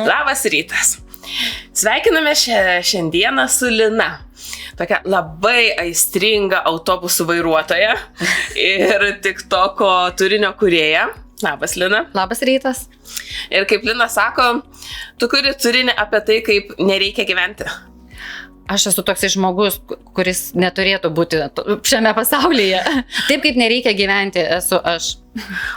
Labas rytas. Sveikiname šiandieną su Lina. Tokia labai aistringa autobusų vairuotoja ir TikToko turinio kūrėja. Labas, Lina. Labas rytas. Ir kaip Lina sako, tu kuri turinį apie tai, kaip nereikia gyventi. Aš esu toks žmogus, kuris neturėtų būti šiame pasaulyje. Taip kaip nereikia gyventi, esu aš.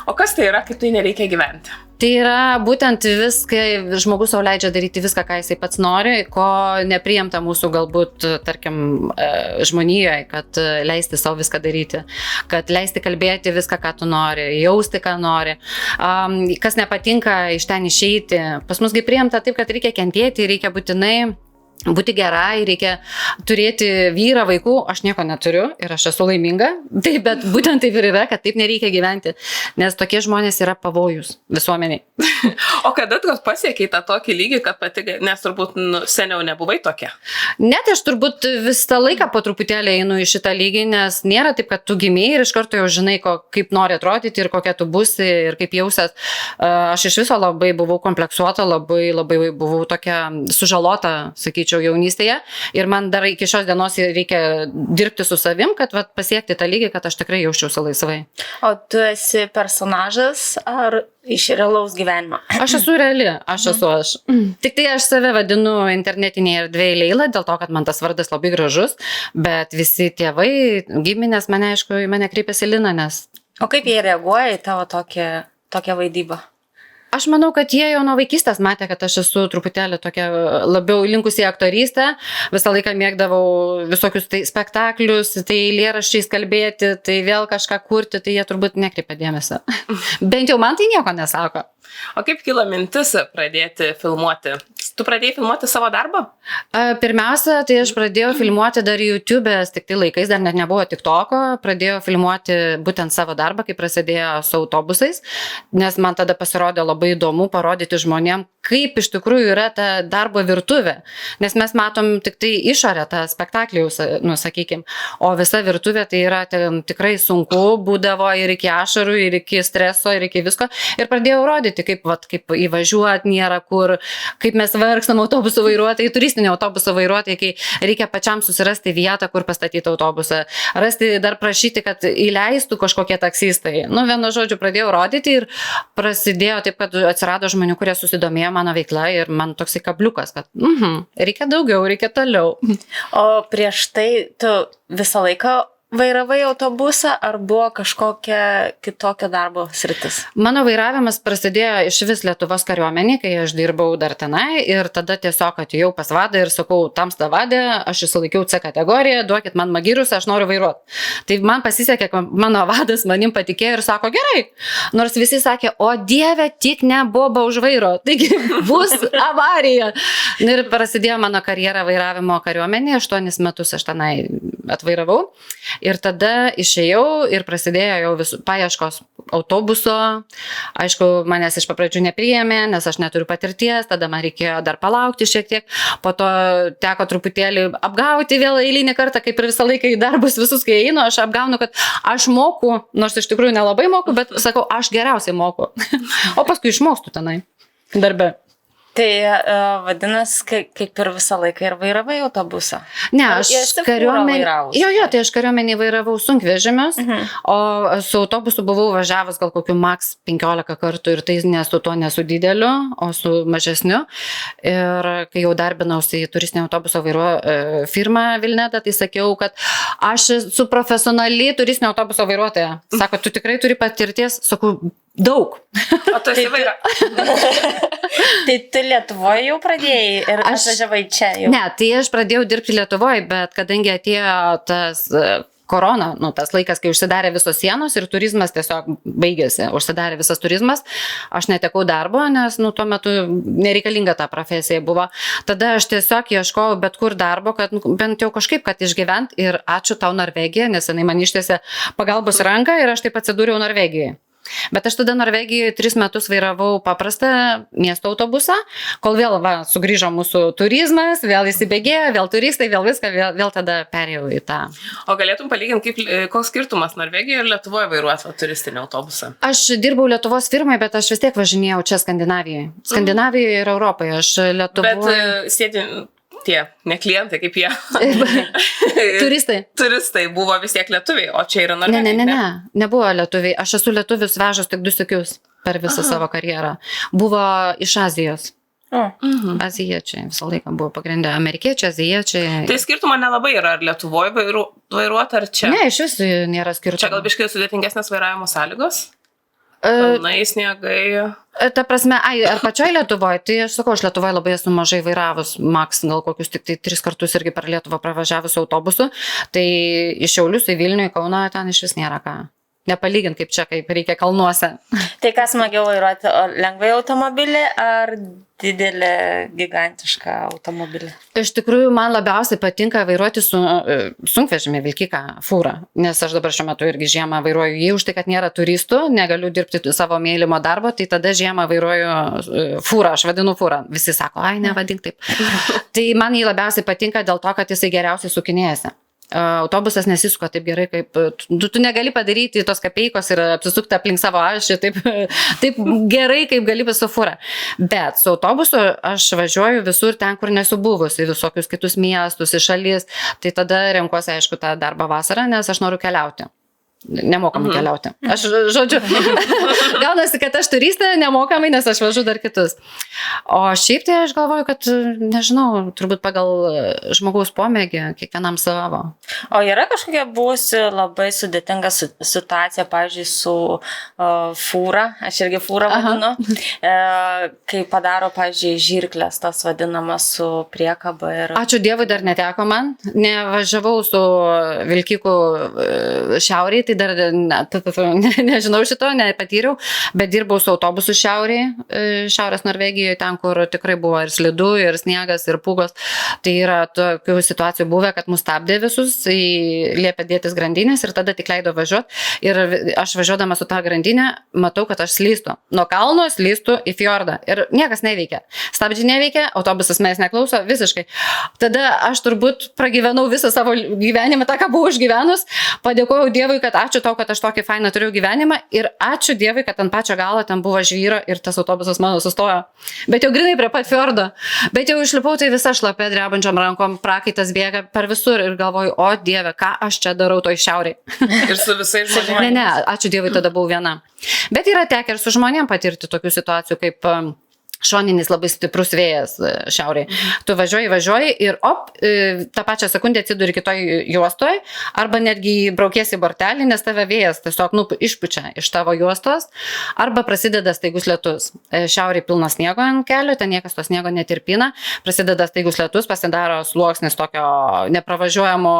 O kas tai yra, kaip tai nereikia gyventi? Tai yra būtent viską, žmogus sau leidžia daryti viską, ką jisai pats nori, ko nepriimta mūsų galbūt, tarkim, žmonijoje, kad leisti savo viską daryti, kad leisti kalbėti viską, ką tu nori, jausti, ką nori. Kas nepatinka, iš ten išeiti. Pas musgi priimta taip, kad reikia kentėti, reikia būtinai būti gerai, reikia turėti vyrą, vaikų, aš nieko neturiu ir aš esu laiminga, taip, bet būtent taip ir yra, kad taip nereikia gyventi, nes tokie žmonės yra pavojus visuomeniai. O kada tu pasiekiai tą tokį lygį, kad pati, nes turbūt seniau nebuvai tokia? Net aš turbūt visą laiką po truputėlį einu į šitą lygį, nes nėra taip, kad tu gimėjai ir iš karto jau žinai, kaip nori atrodyti ir kokia tu būsi ir kaip jausies. Aš iš viso labai buvau kompleksuota, labai buvau tokia sužalota, sakyčiau, jaunystėje ir man dar iki šios dienos reikia dirbti su savim, kad pasiekti tą lygį, kad aš tikrai jausčiausi laisvai. O tu esi personažas ar iš realaus gyvenimo? Aš esu reali, aš esu aš. Tik tai aš save vadinu internetinėje erdvėje Leila, dėl to, kad man tas vardas labai gražus, bet visi tėvai, giminės mane, aišku, į mane kreipiasi Lina, nes... O kaip jie reaguoja į tavo tokią vaidybą? Aš manau, kad jie jau nuo vaikystės matė, kad aš esu truputėlį tokia labiau linkusi į aktorystę. Visą laiką mėgdavau visokius tai spektaklius, tai eilėraščiais kalbėti, tai vėl kažką kurti, tai jie turbūt nekreipia dėmesio. Bent jau man tai nieko nesako. O kaip kilo mintis pradėti filmuoti? Tu pradėjai filmuoti savo darbą? Pirmiausia, tai aš pradėjau filmuoti dar YouTube'ės, tik tai laikais dar net nebuvo TikToko, pradėjau filmuoti būtent savo darbą, kai prasidėjo su autobusais, nes man tada pasirodė labai įdomu parodyti žmonėm, kaip iš tikrųjų yra ta darbo virtuvė, nes mes matom tik tai išorę tą spektaklį, sakykim, o visa virtuvė tai yra tikrai sunku, būdavo ir iki ašarų, ir iki streso, ir iki visko, ir pradėjau rodyti, kaip įvažiuoti nėra kur, kaip mes vargstam autobusų vairuotojai, turistinio autobusų vairuotojai, kai reikia pačiam susirasti vietą, kur pastatyti autobusą, rasti, dar prašyti, kad įleistų kažkokie taksistai. Vienu žodžiu, pradėjau rodyti ir prasidėjo taip, kad atsirado žmonių, kurie susidomėjo mano veikla ir man toksai kabliukas, kad reikia daugiau, reikia toliau. O prieš tai tu visą laiką vairavai autobusą ar buvo kažkokia kitokia darbo sritis? Mano vairavimas prasidėjo iš vis Lietuvos kariuomenį, kai aš dirbau dar tenai ir tada tiesiog atėjau pas vadą ir sakau, tamsta vadė, aš išsilaikiau C kategoriją, duokit man magyrus, aš noriu vairuoti. Tai man pasisekė, kad mano vadas manim patikėjo ir sako, gerai. Nors visi sakė, o dieve, tik ne boba už vairo, taigi bus avarija. Ir prasidėjo mano karjera vairavimo kariuomenį, 8 metus aš tenai atvairavau. Ir tada išėjau ir prasidėjo jau visų paieškos autobuso. Aišku, manęs iš pradžių nepriėmė, nes aš neturiu patirties, tada man reikėjo dar palaukti šiek tiek. Po to teko truputėlį apgauti vėl eilinį kartą, kaip ir visą laiką į darbus visus, kai einu, aš apgaunu, kad aš moku, nors iš tikrųjų nelabai moku, bet sakau, aš geriausiai moku. O paskui išmokstu tenai darbe. Tai vadinasi, kaip ir visą laiką ir vairavai autobusą? Ne, aš tai aš kariuomenį vairavau sunkvežimius, o su autobusu buvau važiavus gal kokiu maks 15 kartų ir tai ne su tuo nesu dideliu, o su mažesniu. Ir kai jau darbinausi į turistinio autobuso firmą Vilnetą, tai sakiau, kad aš esu profesionali turistinio autobuso vairuotoja. Sako, tu tikrai turi patirties? Sakau, daug. O tu esi vaira? Tai tu Lietuvoje jau pradėjai ir atvažiavai čia jau? Ne, tai aš pradėjau dirbti Lietuvoje, bet kadangi atėjo tas korona, tas laikas, kai užsidarė visos sienos ir turizmas tiesiog baigėsi, užsidarė visas turizmas, aš netekau darbo, nes tuo metu nereikalinga ta profesija buvo. Tada aš tiesiog ieškojau bet kur darbo, kad bent jau kažkaip, kad išgyvent ir ačiū tau Norvegija, nes jinai man ištiesė pagalbos ranką ir aš taip atsidūriau Norvegijoje. Bet aš tada Norvegijoje 3 metus vairavau paprastą miesto autobusą, kol vėl sugrįžo mūsų turizmas, vėl įsibėgėjo, vėl turistai, vėl viską, vėl tada perėjau į tą. O galėtum palyginti, koks skirtumas Norvegijoje ir Lietuvoje vairuoti turistinį autobusą? Aš dirbau Lietuvos firmai, bet aš vis tiek važinėjau čia Skandinavijoje. Skandinavijoje ir Europoje. Aš Lietuvoje... Bet sėdi tie, ne klientai kaip jie. Turistai. Turistai buvo vis tiek lietuviai, o čia yra Norvegai. Ne, nebuvo lietuviai. Aš esu lietuvius vežus tik 2 sykius per visą savo karjerą. Buvo iš Azijos. Azijiečiai visą laiką buvo pagrindę. Amerikiečiai, azijiečiai. Tai skirtumo nelabai yra, ar Lietuvoje vairuoti, ar čia? Ne, iš vis nėra skirtumo. Čia gal biškai sudėtingesnės vairavimo sąlygos? Kalnai, sniegai. Ta prasme, ar pačioj Lietuvoje, tai aš sakau, aš Lietuvoje labai esu mažai vairavus, maks gal kokius tik tai 3 kartus irgi per Lietuvą pravažiavus autobusu, tai iš Šiaulius į Vilnių, į Kauną ten iš vis nėra ką. Nepalygint kaip čia, kaip reikia kalnuose. Tai kas smagiau vairuoti, lengvai automobilį ar didelį, gigantišką automobilį? Iš tikrųjų, man labiausiai patinka vairuoti sunkvežimį vilkiką, fūrą, nes aš dabar šiuo metu irgi žiemą vairuoju jį už tai, kad nėra turistų, negaliu dirbti savo mėlymo darbo, tai tada žiemą vairuoju fūrą, aš vadinu fūrą. Visi sako, ai, nevadink taip. Tai man jį labiausiai patinka dėl to, kad jisai geriausiai sukinėjasi. Autobusas nesisuka taip gerai, kaip tu negali padaryti tos kapeikos ir apsisukti aplink savo ašį taip gerai, kaip gali su fūra. Bet su autobusu aš važiuoju visur ten, kur nesu buvus, į visokius kitus miestus, į šalis, tai tada renkuosi, aišku, tą darbą vasarą, nes aš noriu keliauti. Nemokamai keliauti. Aš, žodžiu, gaunasi, kad aš turistė nemokamai, nes aš važu dar kitus. O šiaip tai aš galvoju, kad, nežinau, turbūt pagal žmogaus pomėgį, kiekvienam savo. O yra kažkokia buvusi labai sudėtinga situacija, pavyzdžiui, su fūra, aš irgi fūrą vadinu, kai padaro, pavyzdžiui, žirklės, tas vadinamas su priekaba. Ačiū Dievui, dar neteko man. Nevažiavau su vilkiku šiauriai, tai dar nežinau šito, nepatyriau, bet dirbau su autobusu šiaurės Norvegijoje, ten, kur tikrai buvo ir slidu, ir sniegas, ir pūgos. Tai yra tokių situacijų buvę, kad mus stabdė visus, liepė dėtis grandinės ir tada tik leido važiuoti. Ir aš važiuodama su tą grandinę, matau, kad aš slystu. Nuo kalno slystu į fjordą. Ir niekas neveikia. Stabdžiai neveikia, autobusas mes neklauso, visiškai. Tada aš turbūt pragyvenau visą savo gyvenimą, tą, ką buvau išgyvenus. Padėkojau Dievui, kad ačiū tau, kad aš tokį fainą turėjau gyvenimą ir ačiū Dievui, kad ant pačio galo ten buvo žvyro ir tas autobusas mano sustojo. Bet jau grinai prie pat fjordo. Bet jau išlipau, tai visa šlapė drebančiom rankom, prakaitas bėga per visur ir galvoju, o Dieve, ką aš čia darau toj šiauriai. Ir su visais žmonėmis. Ne, ačiū Dievui, tada buvau viena. Bet yra tekę ir su žmonėm patirti tokių situacijų, kaip šoninis labai stiprus vėjas šiauriai. Tu važiuoji ir tą pačią sekundę atsiduri kitoj juostoj, arba netgi braukiesi bortelį, nes tave vėjas tiesiog išpučia iš tavo juostos, arba prasideda staigus lietus. Šiauriai pilna sniego ant kelio, ten niekas to sniego netirpina, prasideda staigus lietus, pasidaro sluoksnis tokio nepravažiuojamo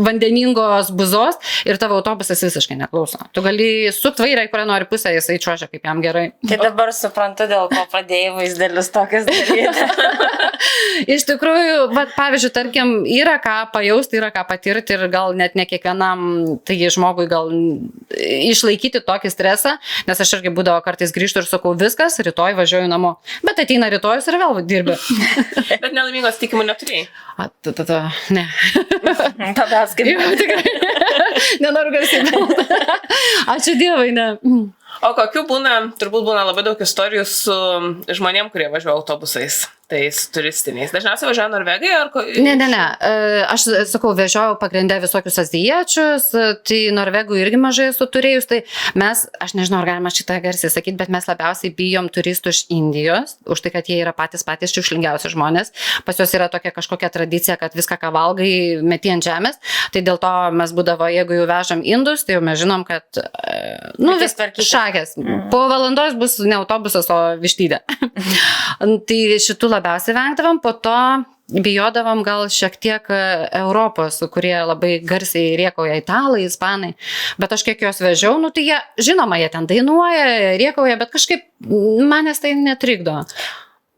vandeningos buzos ir tavo autobusas visiškai neklauso. Tu gali sukti vairą, į kurią nori pusę, jisai čiuožia kaip jam gerai. Tai dabar suprantu, dėl ko pradėjai vaizdelius tokias daryti. Iš tikrųjų, pavyzdžiui, tarkim, yra ką pajausti, yra ką patirti ir gal net ne kiekvienam tai žmogui gal išlaikyti tokį stresą, nes aš irgi būdavo kartais grįžtu ir sakau, viskas, rytoj važiuoju namo. Bet ateina rytojus ir vėl dirbi. Bet nelaimingos tikimų neturėjai. Ne. Tada atskaitai. Nenoriu garsiai. Ačiū Dievui, ne. O kokių turbūt būna labai daug istorijų su žmonėm, kurie važiuoja autobusais, tais turistiniais. Dažniausiai važiuoja Norvegai ar... Ne. Aš sakau, vežiojau pagrindę visokius azijiečius, tai Norvegų irgi mažai esu turėjus, tai mes, aš nežinau, ar galima šitą garsiai sakyti, bet mes labiausiai bijom turistų iš Indijos, už tai, kad jie yra patys šiukšlingiausi žmonės. Pas juos yra tokia kažkokia tradicija, kad viską, ką valgai, meti ant žemės, tai dėl to mes būdavo, jeigu jau vežam indus, tai jau mes žinom, kad vis šakės. Po valandos bus ne autobusas, o vištydė. Tai šitų labiausiai vengdavom, po to bijodavom gal šiek tiek Europos, kurie labai garsiai riekauja, italai, ispanai, bet aš kiek juos vežiau, tai jie, žinoma, jie ten dainuoja, riekauja, bet kažkaip manęs tai netrikdo.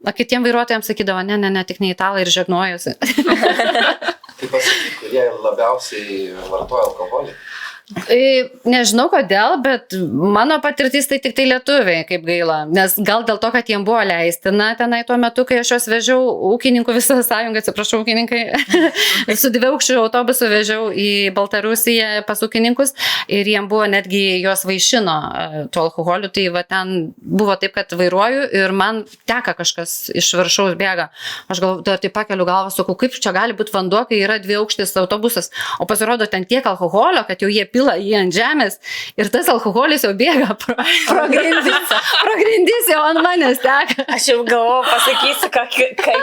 Kitiem vairuotojams sakydavo, ne, tik ne italai ir žegnojusi. Tai pasakyk, kurie labiausiai vartoja alkoholį? Nežinau kodėl, bet mano patirtis tai tik tai lietuviai, kaip gaila. Nes gal dėl to, kad jiem buvo leistina tenai tuo metu, kai aš juos vežiau, ūkininkų visą sąjungą, atsiprašau, ūkininkai, su dviaukščiu autobusu vežiau į Baltarusiją pas ūkininkus ir jiem buvo netgi juos vaišino tuo alkoholiu, tai va ten buvo taip, kad vairuoju ir man teka kažkas iš viršaus bėga. Aš galvoju, dar tai pakeliu galvą, sakau, kaip čia gali būti vanduo, kai yra dviaukštis autobusas, o pasirodo ten tiek alkoholio, kad jau jie pila jį ant žemės ir tas alkoholis jau bėga pro grindis jau ant manęs teka. Aš jau galvoju, pasakysiu, ką kitą.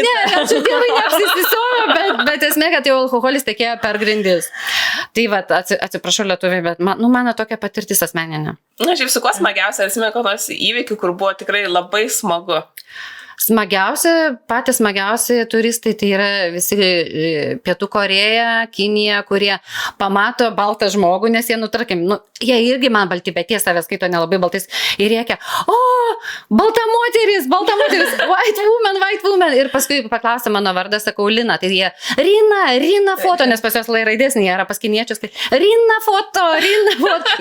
Ne, ačiū Dievui neapsisisiojo, bet esmė, kad jau alkoholis tekėjo per grindis. Tai va, atsiprašau lietuviai, bet mano tokia patirtis asmeninė. Na, šiaip su kuo smagiausia, esmė, kad tos įvykių, kur buvo tikrai labai smagu. Patys smagiausi turistai tai yra visi Pietų Korėja, Kinija, kurie pamato baltą žmogų, nes jie, tarkim, jie irgi man balti, bet jie savęs skaito nelabai baltais ir rėkia, balta moteris, white woman. Ir paskui paklausė mano vardą, sakau, Lina, tai jie, Rina foto, nes pas jos lai raidesnė, jie yra pas kiniečius, tai Rina foto.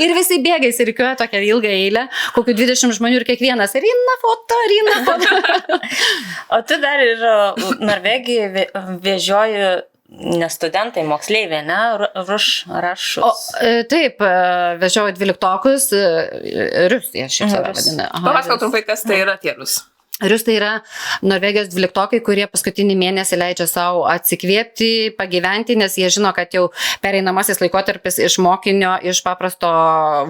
Ir visi bėga, įsirikiuoja tokią ilgą eilę, kokių 20 žmonių ir kiekvienas, Rina foto. O tu dar ir Norvegijai vežioji ne studentai, moksleiviai, ne? Rašus. Taip, vežioju 12-okus, Rusija šiaip save vadina. Papasakok trumpai, kas tai yra tie Rus. Rus tai yra Norvegijos 12-okai, kurie paskutinį mėnesį leidžia savo atsikvėpti, pagyventi, nes jie žino, kad jau pereinamasis laikotarpis iš mokinio, iš paprasto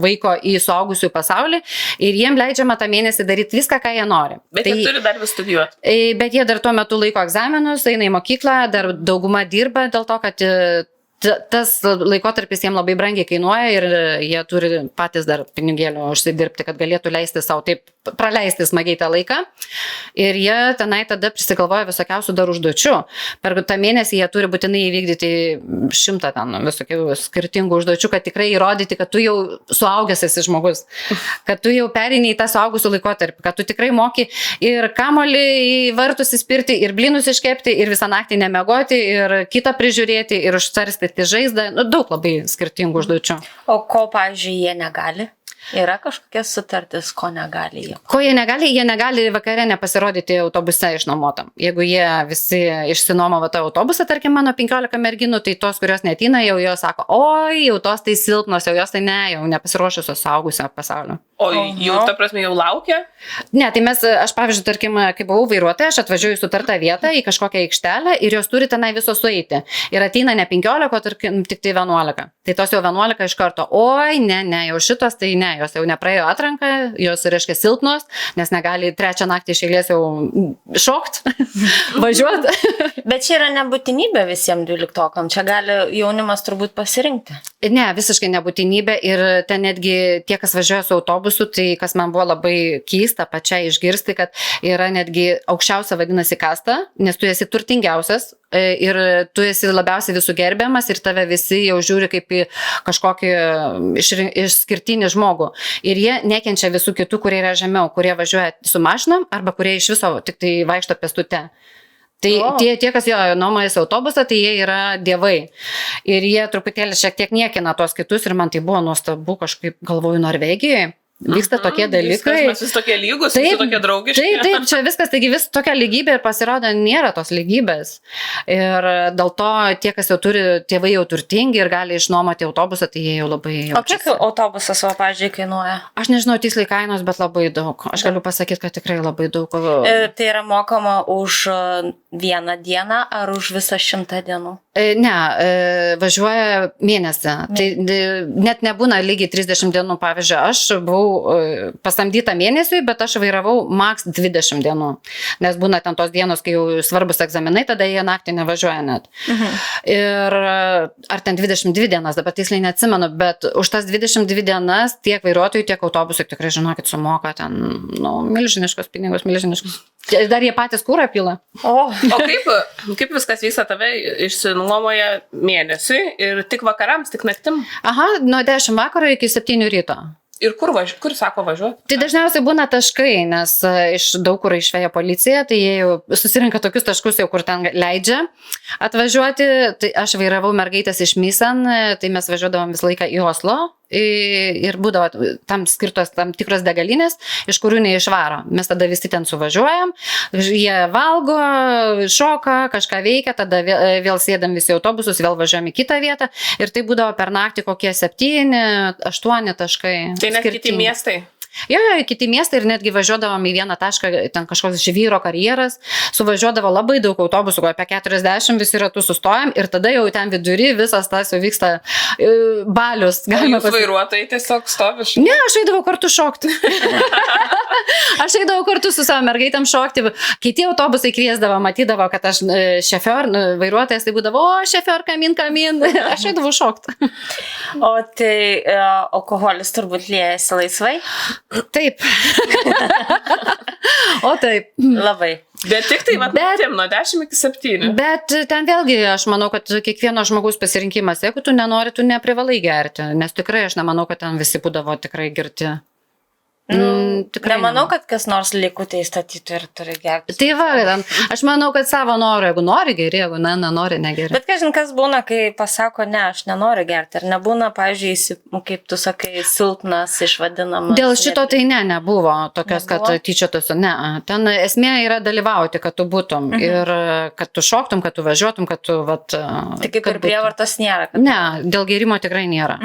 vaiko į suaugusių pasaulį ir jiem leidžiama tą mėnesį daryti viską, ką jie nori. Bet jie turi dar vis studijuoti. Bet jie dar tuo metu laiko egzaminus, eina į mokyklą, dar dauguma dirba dėl to, kad tas laikotarpis jiems labai brangiai kainuoja ir jie turi patys dar pinigėlių užsidirbti, kad galėtų leisti savo taip praleisti smagiai tą laiką. Ir jie tenai tada prisigalvoja visokiausių dar užduočių. Per tą mėnesį jie turi būtinai įvykdyti 100 ten visokių skirtingų užduočių, kad tikrai įrodyti, kad tu jau suaugęs esi žmogus, kad tu jau pereini į tą suaugusių laikotarpį, kad tu tikrai moki ir kamolį į vartus įspirti, ir blynus iškepti, ir visą naktį nemiegoti, ir kitą prižiūrėti, ir užcarstyti žaizdą. Daug labai skirtingų užduočių. O ko, pavyzdžiui, jie negali? Yra kažkokia sutartis, ko negali jie? Ko jie negali vakare nepasirodyti autobuse išnuomotam. Jeigu jie visi išsinuomavo tą autobusą, tarkim, mano 15 merginų, tai tos, kurios neateina, jau jos sako, oi, jau tos tai silpnos, jau jos tai ne, jau nepasiruošusios suaugusio pasaulio. O jau, ta prasme, jau laukia? Ne, tai aš, pavyzdžiui, tarkim, kai buvau vairuotoja, aš atvažiuoju į sutartą vietą, į kažkokią aikštelę ir jos turi tenai visos sueiti. Ir ateina ne 15, o tarkim, tik tai 11. Tai tos jau 11 iš karto, oi, ne, jau šitos, tai ne, jos jau nepraėjo atranką, jos, reiškia, silpnos, nes negali 3 naktį iš eilės jau šokt, važiuoti. Bet čia yra nebūtinybė visiems 12-okam, čia gali jaunimas turbūt pasirinkti. Ne, visiškai nebūtinybė ir ten netgi tie, kas važiuoja su autobusu, tai kas man buvo labai keista pačiai išgirsti, kad yra netgi aukščiausia vadinasi kasta, nes tu esi turtingiausias ir tu esi labiausiai visų gerbiamas ir tave visi jau žiūri kaip į kažkokį išskirtinį žmogų. Ir jie nekenčia visų kitų, kurie yra žemiau, kurie važiuoja su mašinom arba kurie iš viso tik tai vaikšto pėstute. Tai tie, kas jo nuomojasi autobusą, tai jie yra dievai. Ir jie truputėlį šiek tiek niekina tos kitus ir man tai buvo nuostabu, kažkaip galvoju Norvegijoje. Vyksta tokie dalykai. Mes vis tokie lygus, visi tokie draugiški. Taip, čia viskas, taigi vis tokia lygybė ir pasirodo nėra tos lygybės. Ir dėl to tie, kas jau turi, tėvai jau turtingi ir gali išnuomoti autobusą, tai jie jau labai jaučiasi. O kiek autobusas, pavyzdžiui, kainuoja? Aš nežinau tiksliai kainos, bet labai daug. Aš galiu pasakyti, kad tikrai labai daug. Tai yra mokama už 1 dieną ar už visą 100 dienų? Ne, važiuoja mėnesį. Tai net nebūna lygiai 30 dienų. Pavyzdžiui, aš buvau pasamdyta mėnesiui, bet aš vairavau maks 20 dienų. Nes būna ten tos dienos, kai jau svarbus egzaminai, tada jie naktį nevažiuoja net. Ir ar ten 22 dienas, dabar tiksliai neatsimenu, bet už tas 22 dienas tiek vairuotojų, tiek autobusų tikrai, žinokit, sumoka ten milžiniškos pinigus, milžiniškos. Dar jie patys kūrą pila. O kaip viskas vyksta, tave išsinuomoja mėnesiui ir tik vakarams, tik naktim? Aha, nuo 10 vakaro iki 7 ryto. Ir kur sako važiuoti? Tai dažniausiai būna taškai, nes iš daug kur išveja policija, tai jie jau susirinka tokius taškus, jau kur ten leidžia atvažiuoti. Tai aš vairavau mergaitės iš Mysan, tai mes važiuodavom visą laiką į Oslo ir būdavo tam skirtos tam tikros degalinės, iš kurių neišvaro. Mes tada visi ten suvažiuojam, jie valgo, šoka, kažką veikia, tada vėl sėdam visi autobusus, vėl važiuojam į kitą vietą ir tai būdavo per naktį kokie 7-8 taškai. Tai net kiti miestai. Jo, kiti miestai ir netgi važiuodavom į vieną tašką, ten kažkoks žvyro karjeras, suvažiuodavo labai daug autobusų, apie 40 visi ratus sustojam ir tada jau ten vidury visas tas jau vyksta balius. Jūs vairuotojai tiesiog stoviš? Ne, aš eidavau kartu šokti. Aš eidavau kartu su savo mergaitam šokti. Kiti autobusai kviesdavo, matydavo, kad aš šefior, vairuotojas, tai būdavo, o šefior, kamin. Aš eidavau šokti. O tai alkoholis turbūt liejasi laisvai? Taip. O taip. Labai. Bet tik tai, matėm, nuo 10 iki 7. Bet ten vėlgi, aš manau, kad kiekvieno žmogaus pasirinkimas, jeigu tu nenori, tu neprivalai gerti, nes tikrai aš nemanau, kad ten visi būdavo tikrai girti. Nemanau, kad kas nors likutė įstatytų ir turi gerti. Tai va, aš manau, kad savo noro, jeigu nori geri, jeigu nenori negeri. Bet kažin kas būna, kai pasako, ne, aš nenoriu gerti. Ar nebūna, pavyzdžiui, kaip tu sakai, silpnas, išvadinamas? Dėl šito tai nebuvo tokios, kad tyčiotųsi. Ne, ten esmė yra dalyvauti, kad tu būtum ir kad tu šoktum, kad tu važiuotum, kad tu... Tai kaip ir prievartos nėra? Ne, dėl gerimo tikrai nėra.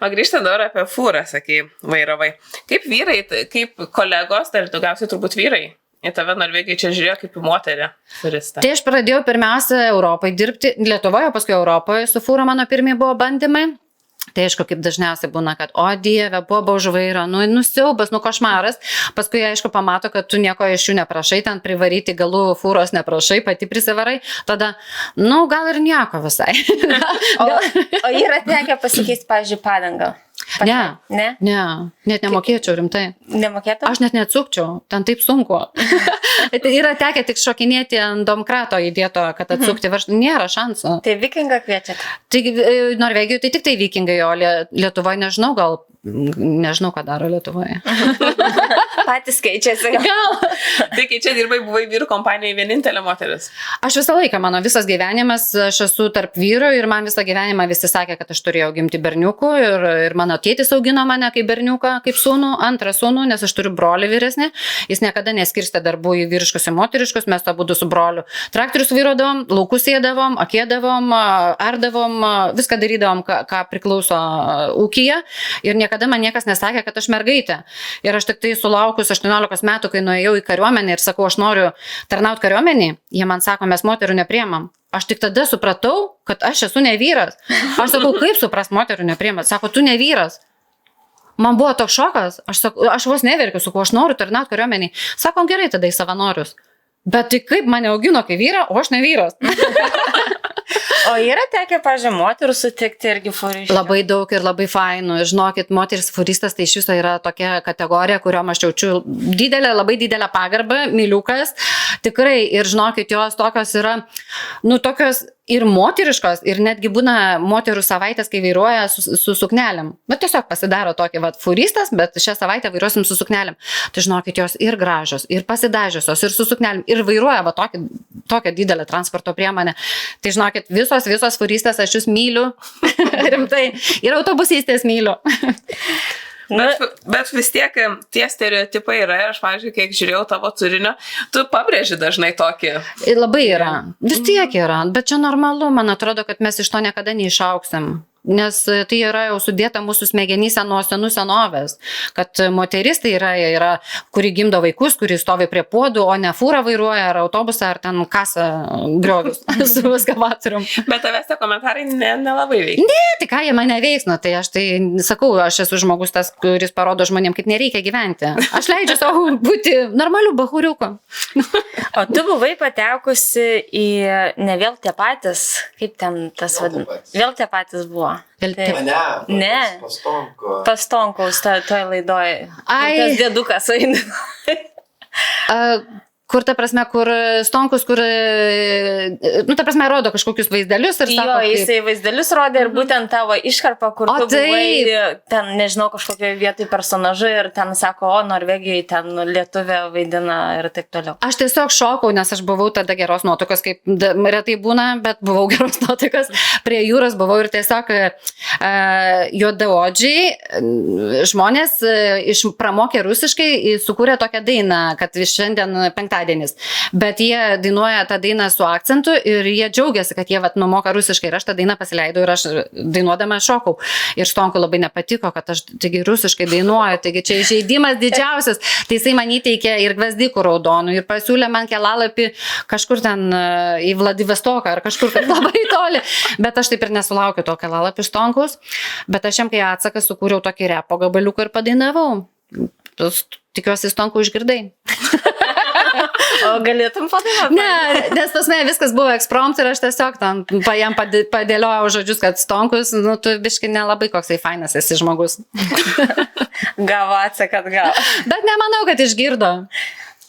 O grįžtant dar apie fūrą, sakai, vairavai. Kaip vyrai, kaip kolegos, tai daugiausiai turbūt vyrai, į tave Norvegijoje čia žiūrėjo kaip į moterį turistą. Tai aš pradėjau pirmiausia Europoje dirbti, Lietuvoje, paskui Europoje su fūra mano pirmieji buvo bandymai. Tai aišku, kaip dažniausiai būna, kad, o dieve, buvo už vairo, nusiaubas, košmaras. Paskui, aišku, pamato, kad tu nieko iš jų neprašai, ten privaryti galų fūros neprašai, pati prisivarai. Tada, gal ir nieko visai. O yra tekę pasikeisti, pavyzdžiui, padangą? Ne, net nemokėčiau rimtai. Nemokėtum? Aš net neatsukčiau, ten taip sunku. Yra tekę tik šokinėti ant domkrato įdėto, kad atsukti, nėra šansų. Tai vikingą kviečiat? Tai Norvegijoje tai tik tai vikingai, o Lietuvoje nežinau, ką daro Lietuvoje. Patys keičiasi. Gal. Tai kai čia dirbai, buvai vyrų kompanijai vienintelė moteris? Aš visą laiką, mano visas gyvenimas, aš esu tarp vyrų ir man visą gyvenimą visi sakė, kad aš turėjau gimti berniukų ir mano tėtis augino mane kaip berniuką, kaip sūnų, antrą sūnų, nes aš turiu brolį vyresnį. Jis niekada neskirstė darbų į vyriškus ir moteriškus, mes abudu su broliu traktorius vairuodavom, laukus ėdavom, akėdavom, ardavom, viską darydavom, ką priklauso ūkyje ir niekada man niekas nesakė, kad aš mergaitė. Ir aš tik tai sulaukus 18 metų, kai nuėjau į kariuomenę ir sakau, aš noriu tarnauti kariuomenį, jie man sako, mes moterų nepriemam. Aš tik tada supratau, kad aš esu ne vyras. Aš sakau, kaip supras moterų nepriimat? Sako, tu ne vyras. Man buvo toks šokas, aš vos neverkiu, sakau, aš noriu tarnauti kariuomenį. Sako, gerai, tada į savanorius. Bet tai kaip mane augino kaip vyrą, o aš ne vyras. O yra tekę, pažiūrėjau, moterų sutikti irgi fūriškai? Labai daug ir labai fainų. Žinokit, moteris fūristas tai iš viso yra tokia kategorija, kuriuom aš jaučiu labai didelę pagarbą, myliukas. Tikrai, ir žinokit, jos tokios yra, tokios ir moteriškos, ir netgi būna moterų savaitės, kai vairuoja su suknelėm. Bet tiesiog pasidaro tokį, fūristas, bet šią savaitę vairuosim su suknelėm. Tai žinokit, jos ir gražios, ir pasidažiusios, ir su suknelėm, ir vairuoja tokią didelę transporto priemonę. Tai žinokit, visos fūristės aš jūs myliu, rimtai, ir autobusistės myliu. Bet vis tiek tie stereotipai yra, aš, pavyzdžiui, kiek žiūrėjau tavo turinio, tu pabrėži dažnai tokį. Labai yra, vis tiek yra, bet čia normalu, man atrodo, kad mes iš to niekada neišauksim. Nes tai yra jau sudėta mūsų smegenyse nuo senų senovės, kad moteris tai yra, kuri gimdo vaikus, kuri stovi prie puodų, o ne fūrą vairuoja, ar autobusą, ar ten kasą griovius su ekskavatorium. Bet tavęs tie komentarai nelabai veikia. Ne, tai ką jie mane veiks, tai aš tai sakau, aš esu žmogus tas, kuris parodo žmonėm, kaip nereikia gyventi. Aš leidžiu savo būti normaliu bahuriuku. O tu buvai patekusi į ne vėl tie patys, kaip ten tas vadinamas, vėl tie patys buvo. Ne. Pastonkaus toj laidoj. Tas dėdukas eina. Kur ta prasme, kur Stonkus, kur, nu, ta prasme, rodo kažkokius vaizdelius ir sako, jo, jisai vaizdelius rodė ir būtent tavo iškarpą, kur tu buvai ten, nežinau, kažkokioje vietoje personažai ir ten sako, o Norvegijai ten lietuvė vaidina ir taip toliau. Aš tiesiog šokau, nes aš buvau tada geros nuotaikos, kaip retai būna, bet buvau geros nuotaikos. Prie jūros buvau ir tiesiog juodaodžiai žmonės pramokė rusiškai, sukūrė tokią dainą, kad šiandien penktadienis. Bet jie dainuoja tą dainą su akcentu ir jie džiaugiasi, kad jie numoka rusiškai. Ir aš tą dainą pasileidau ir aš dainuodama šokau. Ir Stonkui labai nepatiko, kad aš taigi rusiškai dainuoju. Taigi čia įžeidimas didžiausias. Tai jisai man įteikė ir gvazdikų raudonų ir pasiūlė man kelalapį kažkur ten į Vladivostoką ar kažkur labai toli. Bet aš taip ir nesulaukiu to kelalapį Stonkaus. Bet aš jam kai atsakas sukūriau tokį repo gabaliuką ir padainavau. Tikiuosi, Stonkų išgirdai. O galėtum padainuoti? Ne, nes pas mane viskas buvo eksprompt ir aš tiesiog tam jam padėliojau žodžius, kad Stonkus, nu, tu biškai nelabai koksai fainas esi žmogus. Gavo atsakat, gal. Bet nemanau, kad išgirdo.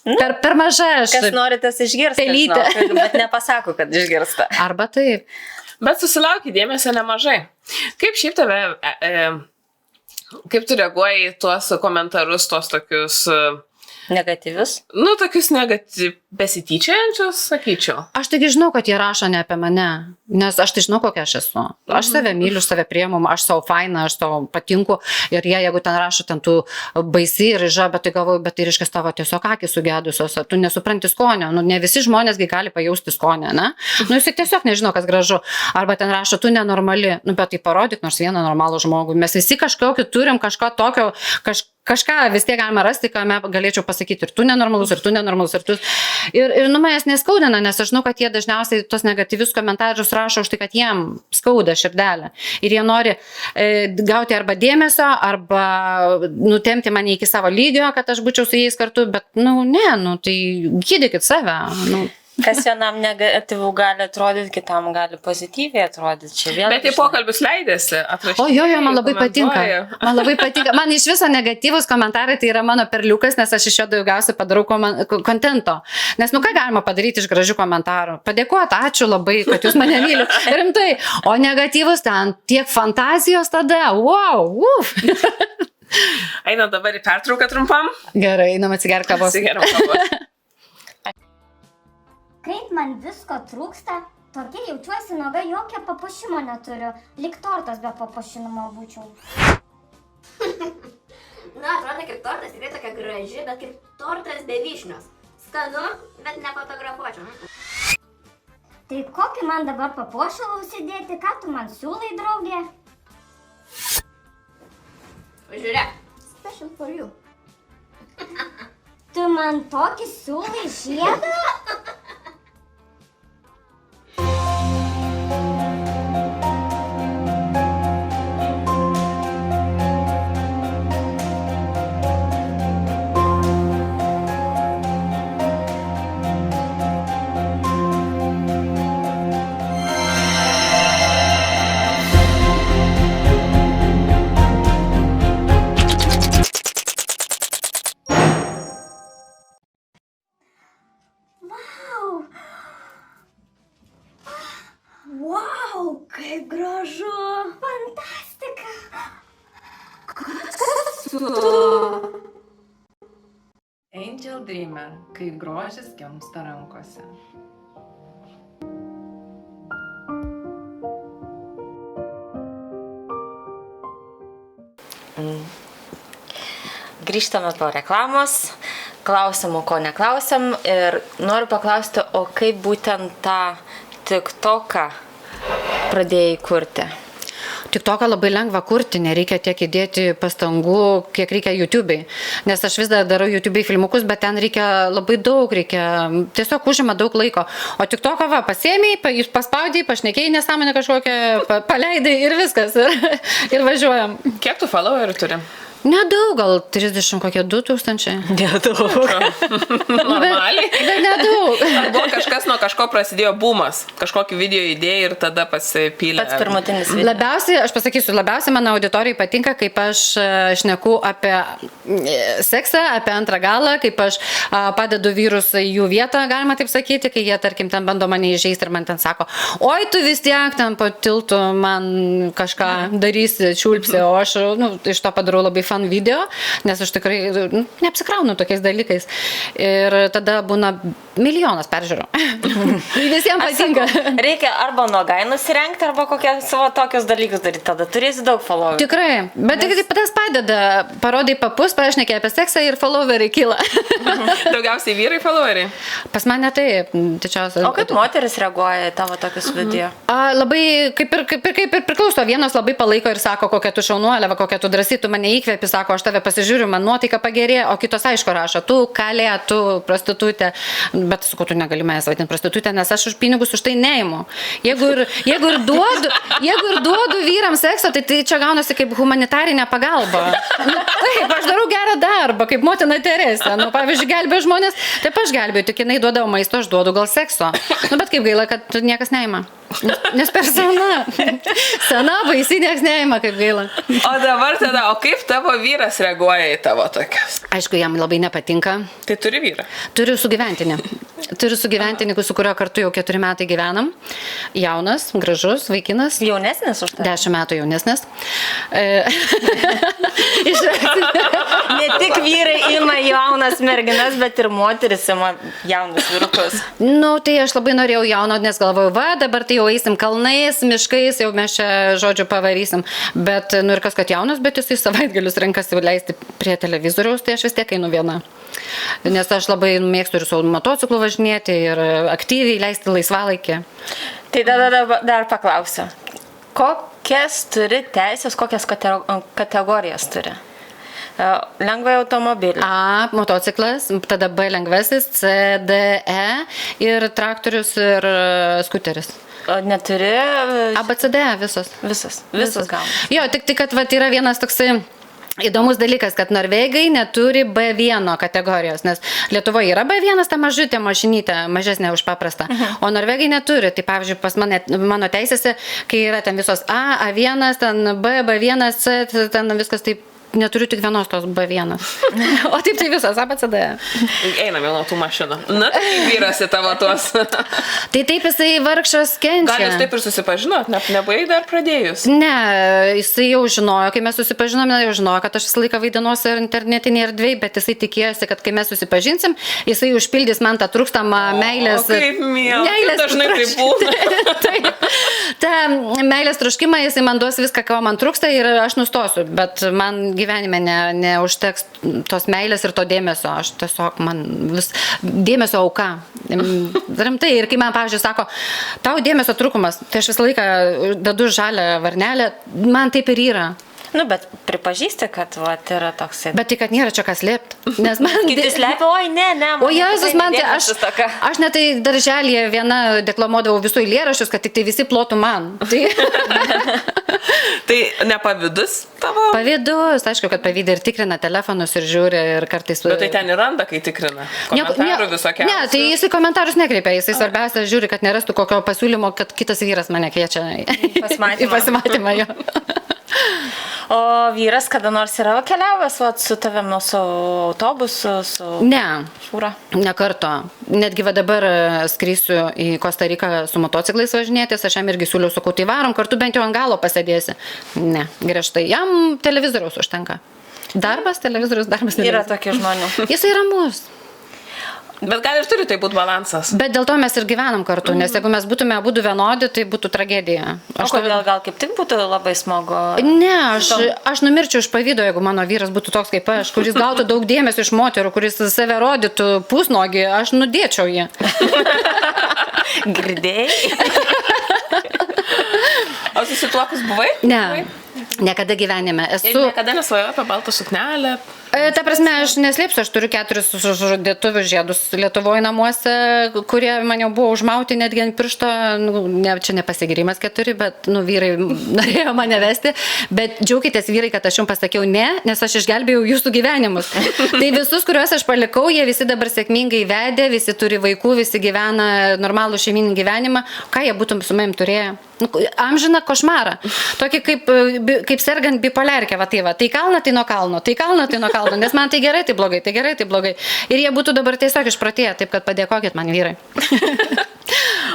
Per mažai aš. Kas nori, tas išgirsta. Pelytė. Bet nepasako, kad išgirsta. Arba taip. Bet susilauki dėmesio nemažai. Kaip šiaip tave... Kaip tu reaguoji į tuos komentarus, tuos tokius... Negatyvius? Nu, tokius besityčiančius, sakyčiau. Aš taigi žinau, kad jie rašo ne apie mane, nes aš tai žinau, kokia aš esu. Aš save myliu, save priimu, aš savo faina, aš savo patinku ir jie, jeigu ten rašo, ten tu baisi ir ža, bet tai galvoju, bet tai reiškia tavo tiesiog akis sugedusios, tu nesupranti skonio, nu, ne visi žmonėsgi gali pajausti skonio, ne? Nu, jis tiesiog nežino, kas gražu. Arba ten rašo, tu nenormali, nu, bet tai parodyk nors vieną normalų žmogų. Mes visi kažkokį turim, kažką tokio, kažką vis tiek galima rasti, ką galėčiau pasakyti, ir tu nenormalus, ir tu nenormalus, ir tu. Ir nu, manęs neskaudina, nes aš žinau, kad jie dažniausiai tos negatyvius komentarus rašo už tai, kad jiem skauda širdelę. Ir jie nori gauti arba dėmesio, arba nutemti mane iki savo lygio, kad aš būčiau su jais kartu, bet, nu, ne, nu, tai gydykit save. Nu. Kas vienam negatyvų gali atrodyti, kitam gali pozityviai atrodyti. Čia vėl. Bet į pokalbius leidėsi atrašyti. O jo, man labai patinka. Man labai patinka. Man iš viso negatyvus komentarai tai yra mano perliukas, nes aš iš jo daugiausiai padarau kontento. Nes nu ką galima padaryti iš gražių komentarų? Padėkoti, ačiū labai, kad jūs mane myli. Rimtai. O negatyvus ten tiek fantazijos tada. Wow. Einam dabar į pertrauką trumpam. Gerai, einam atsigerti kavos. Atsigeram kavos. Kaip man visko trūksta, tokia jaučiuosi nuoga, jokio papuošimo neturiu. Lyg tortas be papuošinimo būčiau. Na, atrodo, kaip tortas tikrai tokia graži, bet kaip tortas be vyšnios. Skanu, bet nefotografuočiau. Tai kokį man dabar papuošalą užsidėti, ką tu man siūlai, draugė? Žiūrėk, special for you. Tu man tokį siūlai žiedą? Wow, kaip gražu! Fantastika! Angel Dreamer, kai grožis gimsta rankose. Grįžtame po reklamos, klausimų, ko neklausiam ir noriu paklausti, o kaip būtent tą TikToką pradėjai kurti? TikToką labai lengva kurti, nereikia tiek įdėti pastangų, kiek reikia YouTube'ai. Nes aš vis dar darau YouTube'ai filmukus, bet ten reikia labai daug, tiesiog užima daug laiko. O TikToką va, pasiėmei, paspaudai, pašnekėjai nesąmonę kažkokią, paleidai ir viskas. Ir važiuojam. Kiek tu followerių turi? Nedaug, gal 30 kokie 2000. Normaliai. Bet nedaug. Buvo kažkas nuo kažko prasidėjo bumas. Kažkokį video idėją ir tada pasipylė. Pats pirmutinis video. Labiausiai, aš pasakysiu, labiausiai mano auditorijai patinka, kaip aš šneku apie seksą, apie antrą galą, kaip aš padedu vyrus į jų vietą, galima taip sakyti, kai jie, tarkim, ten bando mane įžeisti ir man ten sako, oi, tu vis tiek ten po tiltu man kažką darysi, čiulpsi, o aš iš to padarau labai fan video, nes aš tikrai neapsikraunu tokiais dalykais. Ir tada būna milijonas peržiūrų. Visiems patinka. Reikia arba nuogai nusirengti, arba kokie savo tokius dalykus daryti, tada turėsi daug followerių. Tikrai, bet tik tas padeda, parodai papus, pašnekė apie seksą ir followeriai kyla. Daugiausiai vyrai followeriai. Pas mane taip, didžiausia. O kaip moteris reaguoja į tavo tokius video? Labai, kaip ir priklauso, vienos labai palaiko ir sako, kokia tu šaunuolė, kokia tu drąsi, tu mane įkvėpi, sako, aš tave pasižiūriu, man nuotaika pagerėjo, o kitos aišku rašo, tu kalė, tu prostitutė, bet su kuo tu negali manęs vadinti prostitutė, nes aš už pinigus už tai neimu. Jeigu ir duodu vyrams sekso, tai čia gaunasi kaip humanitarinė pagalba. Taip, aš darau gerą darbą, kaip motina Teresė. Pavyzdžiui, gelbėjo žmonės, taip aš gelbėjau, tik jinai duodavo maisto, aš duodu gal sekso. Bet kaip gaila, kad niekas neima. Nes per sena baisi, niekas neima, kaip gaila. O dabar tada, o kaip tavo vyras reaguoja į tavo tokias? Aišku, jam labai nepatinka. Tai turi vyrą? Turiu sugyventinį, su kurio kartu jau 4 metai gyvenam. Jaunas, gražus vaikinas. Jaunesnis už tai? 10 metų jaunesnis. Ne tik vyrai ima jaunas merginas, bet ir moteris ima jaunus vyrukus. Tai aš labai norėjau jauno, nes galvoju, dabar tai jau eisim kalnais, miškais, jau mes čia, žodžiu, pavarysim. Bet, ir kas, kad jaunas, bet jisai savaitgalius renkasi leisti prie televizoriaus, tai aš vis tiek einu viena. Nes aš labai mėgstu ir su motociklu važinėti ir aktyviai leisti laisvalaikį. Tai dar paklausiu. Kokias turi teisės, kokias kategorijas turi? Lengvai automobilį. A, motociklas, tada B lengvasis, C, D, E ir traktorius ir skuteris. O neturi? A, B, C, D, visos. Visos gauna. Jo, tik kad yra vienas toksai įdomus dalykas, kad norvegai neturi B1 kategorijos, nes Lietuvoje yra B1, ta mažutė mašinytė, mažesnė už paprastą, o norvegai neturi. Tai pavyzdžiui, pas mano teisėse, kai yra ten visos A, A1, ten B, B1, C, ten viskas taip, neturiu tik vienos tos B1. O taip tai visas, ABCD. Einam jau nuo tų mašinų. Na, tai vyras į tavo tuos. Tai taip jisai vargšas kenčia. Gal jūs taip ir susipažinot, nebuvai dar pradėjus? Ne, jisai jau žinojo, kai mes susipažinome, jau žinojo, kad aš visą laiką vaidinuosi internetinėje erdvėje, bet jisai tikėjosi, kad kai mes susipažinsim, jisai užpildys man tą trūkstamą meilės. O kaip miela, dažnai taip būna. Taip, ta meilės troškimą, jisai man duos viską, ko man trūksta ir aš nustosiu, bet man gyvenime neužteks tos meilės ir to dėmesio. Aš tiesiog man vis dėmesio auka. Rimtai. Ir kai man, pavyzdžiui, sako, tau dėmesio trūkumas, tai aš visą laiką dedu žalią varnelę, man taip ir yra. Bet pripažįsti, kad yra toksai. Bet tai, kad nėra čia kas slėpti. Nes man... Kiti slepia, oi, ne. O Jėzus, man tai aš net tai darželėje viena deklamuodavau visų eilėraščius, kad tik tai visi plotų man. Tai nepavydus tavo? Pavydus, aišku, kad pavydė ir tikrina telefonus ir žiūri ir kartais... Bet tai ten ir randa, kai tikrina. Komentarų visokiausių. Ne, tai jisai komentarus nekreipia, jisai svarbiausia žiūri, kad nerastų kokio pasiūlymo, kad kitas vyras mane kviečia į pasimatymą jo. O vyras kada nors yra keliavęs su tavim, su autobusu, su... Ne, fūra? Ne karto. Netgi dabar skrisiu į Kostariką su motociklais važinėtis, aš jam irgi siūliau, sakau, tai varom, kartu bent jau ant galo pasėdėsi. Ne, griežtai. Jam televizoriaus užtenka. Darbas, televizorius, darbas. Yra tokie žmonių. Jisai ramus. Bet gal ir turi tai būti balansas. Bet dėl to mes ir gyvenam kartu, nes jeigu mes būtume abudu vienodi, tai būtų tragedija. O kodėl gal kaip tik būtų labai smagu? Ne, aš numirčiau iš pavydo, jeigu mano vyras būtų toks kaip aš, kuris gautų daug dėmesio iš moterų, kuris save rodytų pusnogį, aš nudėčiau jį. Girdėjai? O susituokus buvai? Ne. Niekada gyvenime. Niekada nesvajojau apie baltą suknelę. Ta prasme, aš neslėpsiu, aš turiu 4 sužadėtuvių žiedus Lietuvoje namuose, kurie man jau buvo užmauti netgi ant piršto, čia nepasigirimas 4, bet vyrai norėjo mane vesti, bet džiaukitės vyrai, kad aš jums pasakiau ne, nes aš išgelbėjau jūsų gyvenimus. Tai visus, kuriuos aš palikau, jie visi dabar sėkmingai vedė, visi turi vaikų, visi gyvena normalų šeiminį gyvenimą, ką jie būtum su manim turėję? Amžiną košmarą. Tokį kaip sergant bipolarkę, tai kalna, tai nuo kalno, tai kalna, tai nuo kalno, nes man tai gerai, tai blogai, tai gerai, tai blogai. Ir jie būtų dabar tiesiog išprotėję, taip kad padėkokit man, vyrai.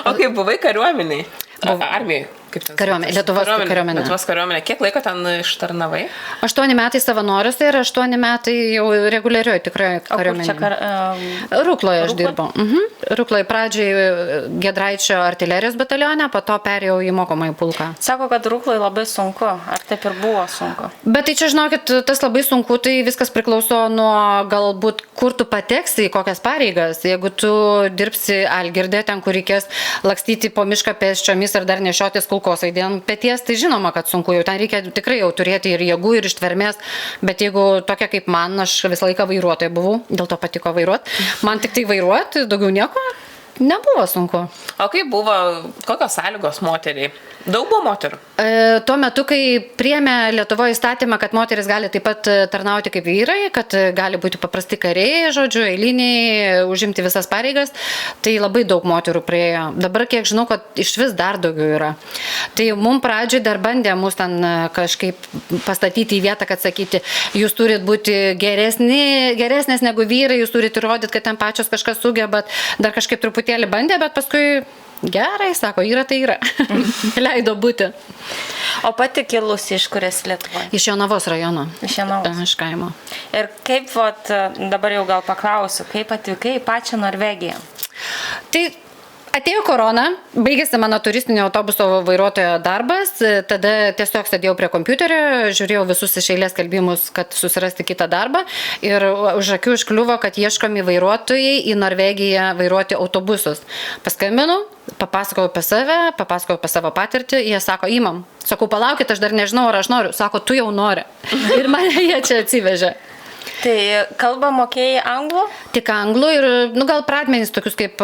O kaip buvai kariuomeniai? Armijai? Kariuomenė, Lietuvos kariuomenė. Lietuvos kariuomenė. Kiek laiko ten ištarnavai? 8 metai savanoriuose ir 8 metai jau reguliarioj tikrai kariuomenė. Rukloje aš dirbau. Rukloje pradžiai Giedraičio artilerijos batalione, po to perėjau į mokomąjį pulką. Sako, kad Rukloje labai sunku. Ar taip ir buvo sunku? Bet tai čia, žinokit, tas labai sunku, tai viskas priklauso nuo galbūt, kur tu pateksi, į kokias pareigas. Jeigu tu dirbsi Algirdė, ten, kur reikės lakstyti po mišką pėsčiomis ir dar nešiotis kulkosvaidį ant peties, tai žinoma, kad sunku, jau ten reikia tikrai jau turėti ir jėgų, ir ištvermės, bet jeigu tokia kaip man, aš visą laiką vairuotoja buvau, dėl to patiko vairuoti, man tik tai vairuoti, daugiau nieko, nebuvo sunku. O kaip buvo, kokios sąlygos moteriai? Daug buvo moterų? Tuo metu, kai priėmė Lietuvoje įstatymą, kad moteris gali taip pat tarnauti kaip vyrai, kad gali būti paprasti kariai, žodžiu, eiliniai, užimti visas pareigas, tai labai daug moterų priėjo. Dabar, kiek žinau, kad iš vis dar daugiau yra. Tai mums pradžioj dar bandė mus ten kažkaip pastatyti į vietą, kad sakyti, jūs turit būti geresnės negu vyrai, jūs turit įrodyti, kad ten pačios kažkas sugebat, dar kažkaip truputėlį bandė, bet paskui gerai, sako, yra tai yra. Leido būti. O pati kilusi iš kur esi Lietuvoje? Iš Jonavos rajono. Iš Jonavos. Iš kaimo. Ir kaip, dabar jau gal paklausiu, kaip atvykai į pačią Norvegiją? Tai atėjo korona, baigėsi mano turistinio autobuso vairuotojo darbas, tada tiesiog sėdėjau prie kompiuterio, žiūrėjau visus iš eilės skelbimus, kad susirasti kitą darbą ir už akių iškliuvo, kad ieškomi vairuotojai į Norvegiją vairuoti autobusus. Paskambinu, papasakojau apie save, papasakojau apie savo patirtį, jie sako, imam. Sakau, palaukit, aš dar nežinau, ar aš noriu. Sako, tu jau nori. Ir mane jie čia atsivežė. Tai kalbą mokėjai anglų? Tik anglų ir, gal pradmenys tokius kaip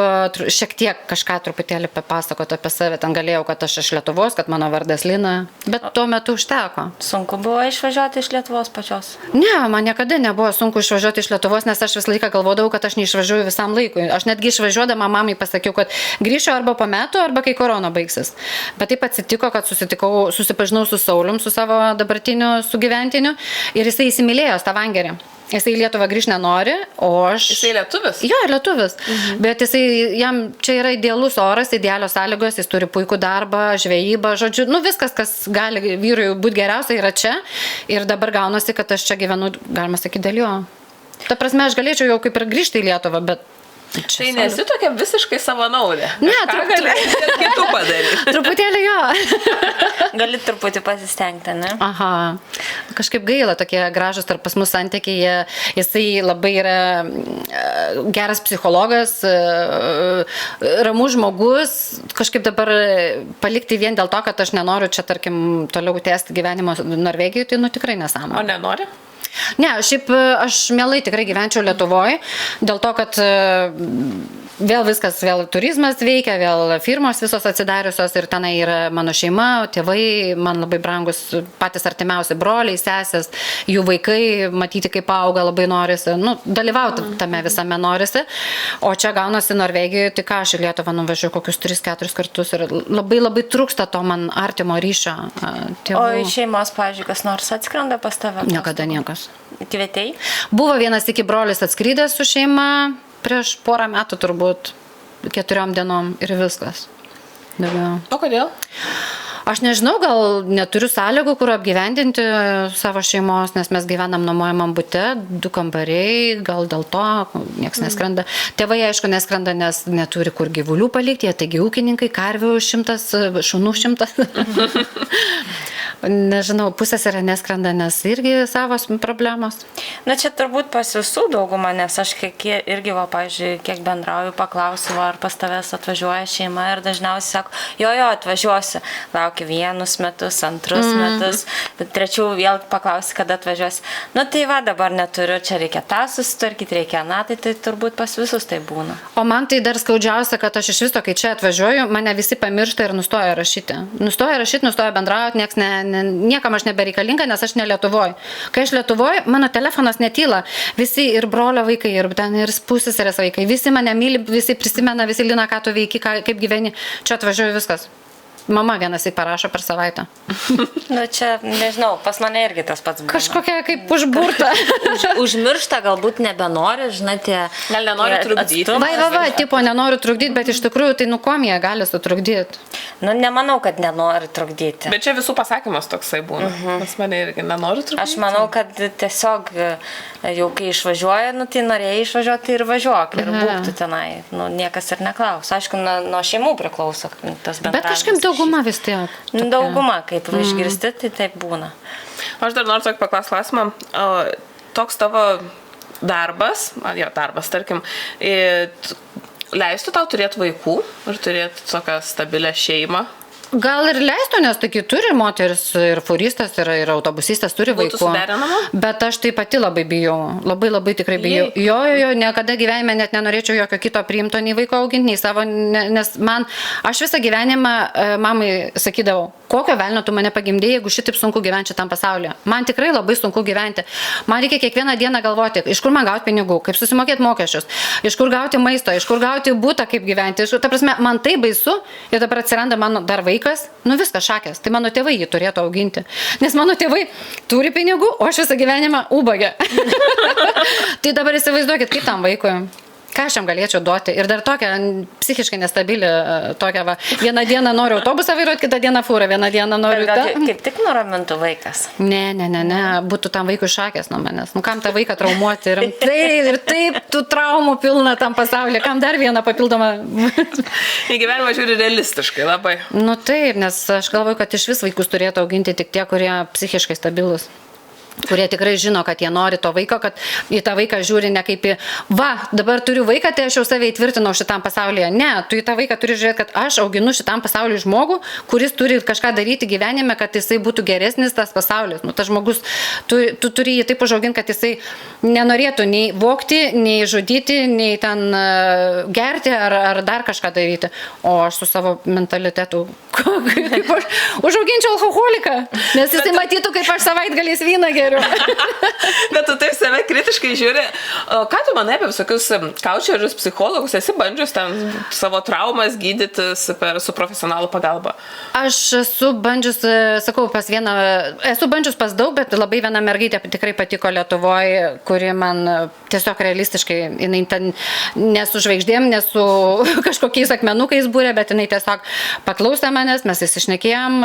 šiek tiek kažką truputėlį papasakoti apie save. Ten galėjau, kad aš iš Lietuvos, kad mano vardas Lina, bet tuo metu užteko. Sunku buvo išvažiuoti iš Lietuvos pačios? Ne, man niekada nebuvo sunku išvažiuoti iš Lietuvos, nes aš visą laiką galvodavau, kad aš neišvažiuoju visam laikui. Aš netgi išvažiuodama mamai pasakiau, kad grįšiu arba po metų, arba kai korona baigsis. Bet taip atsitiko, kad susipažinau su Saulium, su savo dabartiniu sugyventiniu ir jisai įsimylėjo Stavangerį. Jisai į Lietuvą grįžti nenori, o aš... Jisai lietuvis? Jo, lietuvis. Bet jam čia yra idealus oras, idealios sąlygos, jis turi puikų darbą, žvejybą, žodžiu, viskas, kas gali vyrui būti geriausia, yra čia. Ir dabar gaunasi, kad aš čia gyvenu, galima sakyti, dėl jo. Ta prasme, aš galėčiau jau kaip ir grįžti į Lietuvą, bet... Tai nesi tokia visiškai savanaudė. Ne, galėsi kitų padaryti. Truputėlį jo. Gali truputį pasistengti, ne? Aha. Kažkaip gaila, tokie gražus tarp pas mus santykiai. Jisai labai yra geras psichologas, ramus žmogus. Kažkaip dabar palikti vien dėl to, kad aš nenoriu čia, tarkim, toliau tęsti gyvenimo Norvegijoje, tai tikrai nesąmonė. O nenori? Ne, šiaip aš mielai tikrai gyvenčiau Lietuvoje, dėl to, kad vėl turizmas veikia, vėl firmos visos atsidariusios ir tenai yra mano šeima, tėvai, man labai brangus patys artimiausi broliai, sesės, jų vaikai, matyti kaip auga labai norisi, dalyvauti tame visame norisi, o čia gaunasi Norvegijoje, tai ką aš į Lietuvą nuvažiuoju kokius 3-4 kartus ir labai labai trūksta to man artimo ryšio. Tėvų. O iš šeimos, pavyzdžiui, kas nors atskrenda pas tave? Niekada niekas. Kvietei? Buvo vienas iki brolis atskridęs su šeima prieš porą metų turbūt 4 dienom ir viskas. Daugiau. O kodėl? Aš nežinau, gal neturiu sąlygų, kur apgyvendinti savo šeimos, nes mes gyvenam nuomojamam bute, 2 kambariai, gal dėl to nieks neskrenda. Tėvai, aišku, neskrenda, nes neturi kur gyvulių palikti, jie taigi ūkininkai, karvių 100, šunų 100. nežinau, pusės yra neskrenda, nes irgi savos problemos. Na čia turbūt pas visų daugumą, nes aš irgi, pavyzdžiui, kiek bendrauju, paklausiu, ar pas tavęs atvažiuoja šeima ir dažniausiai sako, jo, atvažiuosiu, laukiu 1 metus, 2 metus, trečių vėl paklausiu, kada atvažiuosi. Nu tai va, dabar neturiu, čia reikia tą susitvarkyti, reikia tai turbūt pas visus tai būna. O man tai dar skaudžiausia, kad aš iš viso, kai čia atvažiuoju, mane visi pamiršta ir nustoja rašyti. Nustoja bendrauti, niekam aš nebereikalinga, nes aš ne Lietuvoj. Kai aš Lietuvoj, mano telefonas netyla. Visi ir brolio vaikai, ir pusseserės vaikai. Visi mane myli, visi prisimena, visi Lina, ką tu veiki, kaip gyveni. Čia atvažiuoju viskas. Mama vienas parašo per savaitę. Nu čia, nežinau, pas mane irgi tas pats būna. Kažkokia kaip užburta. Užmiršta, galbūt nebenori, žinai, tie... Gal nenori trukdyti. Tipo, nenoriu trukdyti, bet iš tikrųjų tai kom jie gali sutrukdyti. Nu, nemanau, kad nenori trukdyti. Bet čia visų pasakymas toksai būna. Pas mane irgi nenori trukdyti. Aš manau, kad tiesiog jau kai išvažiuoja, nu tai norėjai išvažiuoti ir važiuok. Ir būk tu tenai. Nu, niekas ir neklaus. Aišku, nuo šeimų priklauso tas bendravimas. Bet kažkaip dauguma vis tiek. Dauguma, kaip išgirsti, tai taip būna. Aš dar noriu tokį paklausti klausimą. Toks tavo darbas, tarkim, leistų tau turėti vaikų ir turėti tokią stabilę šeimą? Gal ir leistų, nes taigi turi moteris ir furistas, ir autobusistas turi vaikų. Būtų suderinama? Bet aš tai pati labai bijau. Labai tikrai bijau. Jo, niekada gyvenime net nenorėčiau jokio kito priimto nei vaiko auginti, nei savo, nes aš visą gyvenimą mamai sakydavau, kokio velnio tu mane pagimdėjai, jeigu šitaip sunku gyventi šitam pasaulyje. Man tikrai labai sunku gyventi. Man reikia kiekvieną dieną galvoti, iš kur man gauti pinigų, kaip susimokėti mokesčius, iš kur gauti maisto, iš kur gauti butą, kaip gyventi. Ta prasme, man tai baisu ir dabar atsiranda mano dar vaikas, nu viskas šakės. Tai mano tėvai jį turėtų auginti. Nes mano tėvai turi pinigų, o aš visą gyvenimą ubagę. Tai dabar įsivaizduokit, kaip tam vaikui. Ką aš jam galėčiau duoti? Ir dar tokia psichiškai nestabili, tokia va. Vieną dieną noriu autobusą vairuoti, kitą dieną fūrą, vieną dieną noriu... Kaip tik nuramintų vaikas? Ne, būtų tam vaikui šakės nuo manęs. Nu, kam tą vaiką traumuoti? Ir taip, tų traumų pilna tam pasaulyje. Kam dar vieną papildomą... Į gyvenimą žiūri realistiškai labai. Nu taip, nes aš galvoju, kad iš vis vaikus turėtų auginti tik tie, kurie psichiškai stabilus. Kurie tikrai žino, kad jie nori to vaiko, kad į tą vaiką žiūri ne kaip į, dabar turiu vaiką, tai aš jau save įtvirtinau šitam pasaulyje. Ne, tu į tą vaiką turi žiūrėti, kad aš auginu šitam pasauliui žmogų, kuris turi kažką daryti gyvenime, kad jisai būtų geresnis tas pasaulis. Nu, tas žmogus, tu turi jį taip užauginti, kad jisai nenorėtų nei vogti, nei žudyti, nei ten gerti ar dar kažką daryti. O aš su savo mentalitetu, kaip aš užauginčiau alkoholiką, nes jisai matytų, kaip aš savaitgaliais vyną geriu. Bet tu taip save kritiškai žiūri. Ką tu manai apie visokius kaučerius, psichologus? Esi bandžius ten savo traumas gydytis su profesionalų pagalba? Aš esu bandžius, sakau, esu bandžius pas daug, bet labai viena mergaitė tikrai patiko Lietuvoje, kuri man tiesiog realistiškai, jinai ten nesu žvaigždėm, nesu kažkokiais akmenukais būrė, bet jinai tiesiog paklausė manęs, mes įsišnekėjom,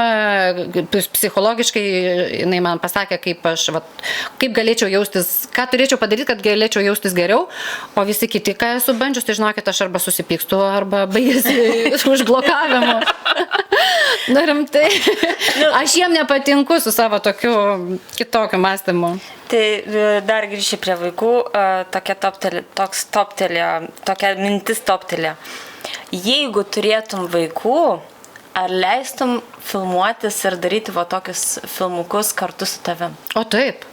psichologiškai jinai man pasakė, kaip galėčiau jaustis, ką turėčiau padaryti, kad galėčiau jaustis geriau, o visi kiti, ką esu bandžius, tai žinokit, aš arba susipykstu, arba baigėsi užblokavimu. Nu, rimtai. Aš jiem nepatinku su savo tokiu kitokiu mąstymu. Tai dar grįšiu prie vaikų, tokia mintis toptelė. Jeigu turėtum vaikų, ar leistum filmuotis ir daryti tokius filmukus kartu su tavim? O taip.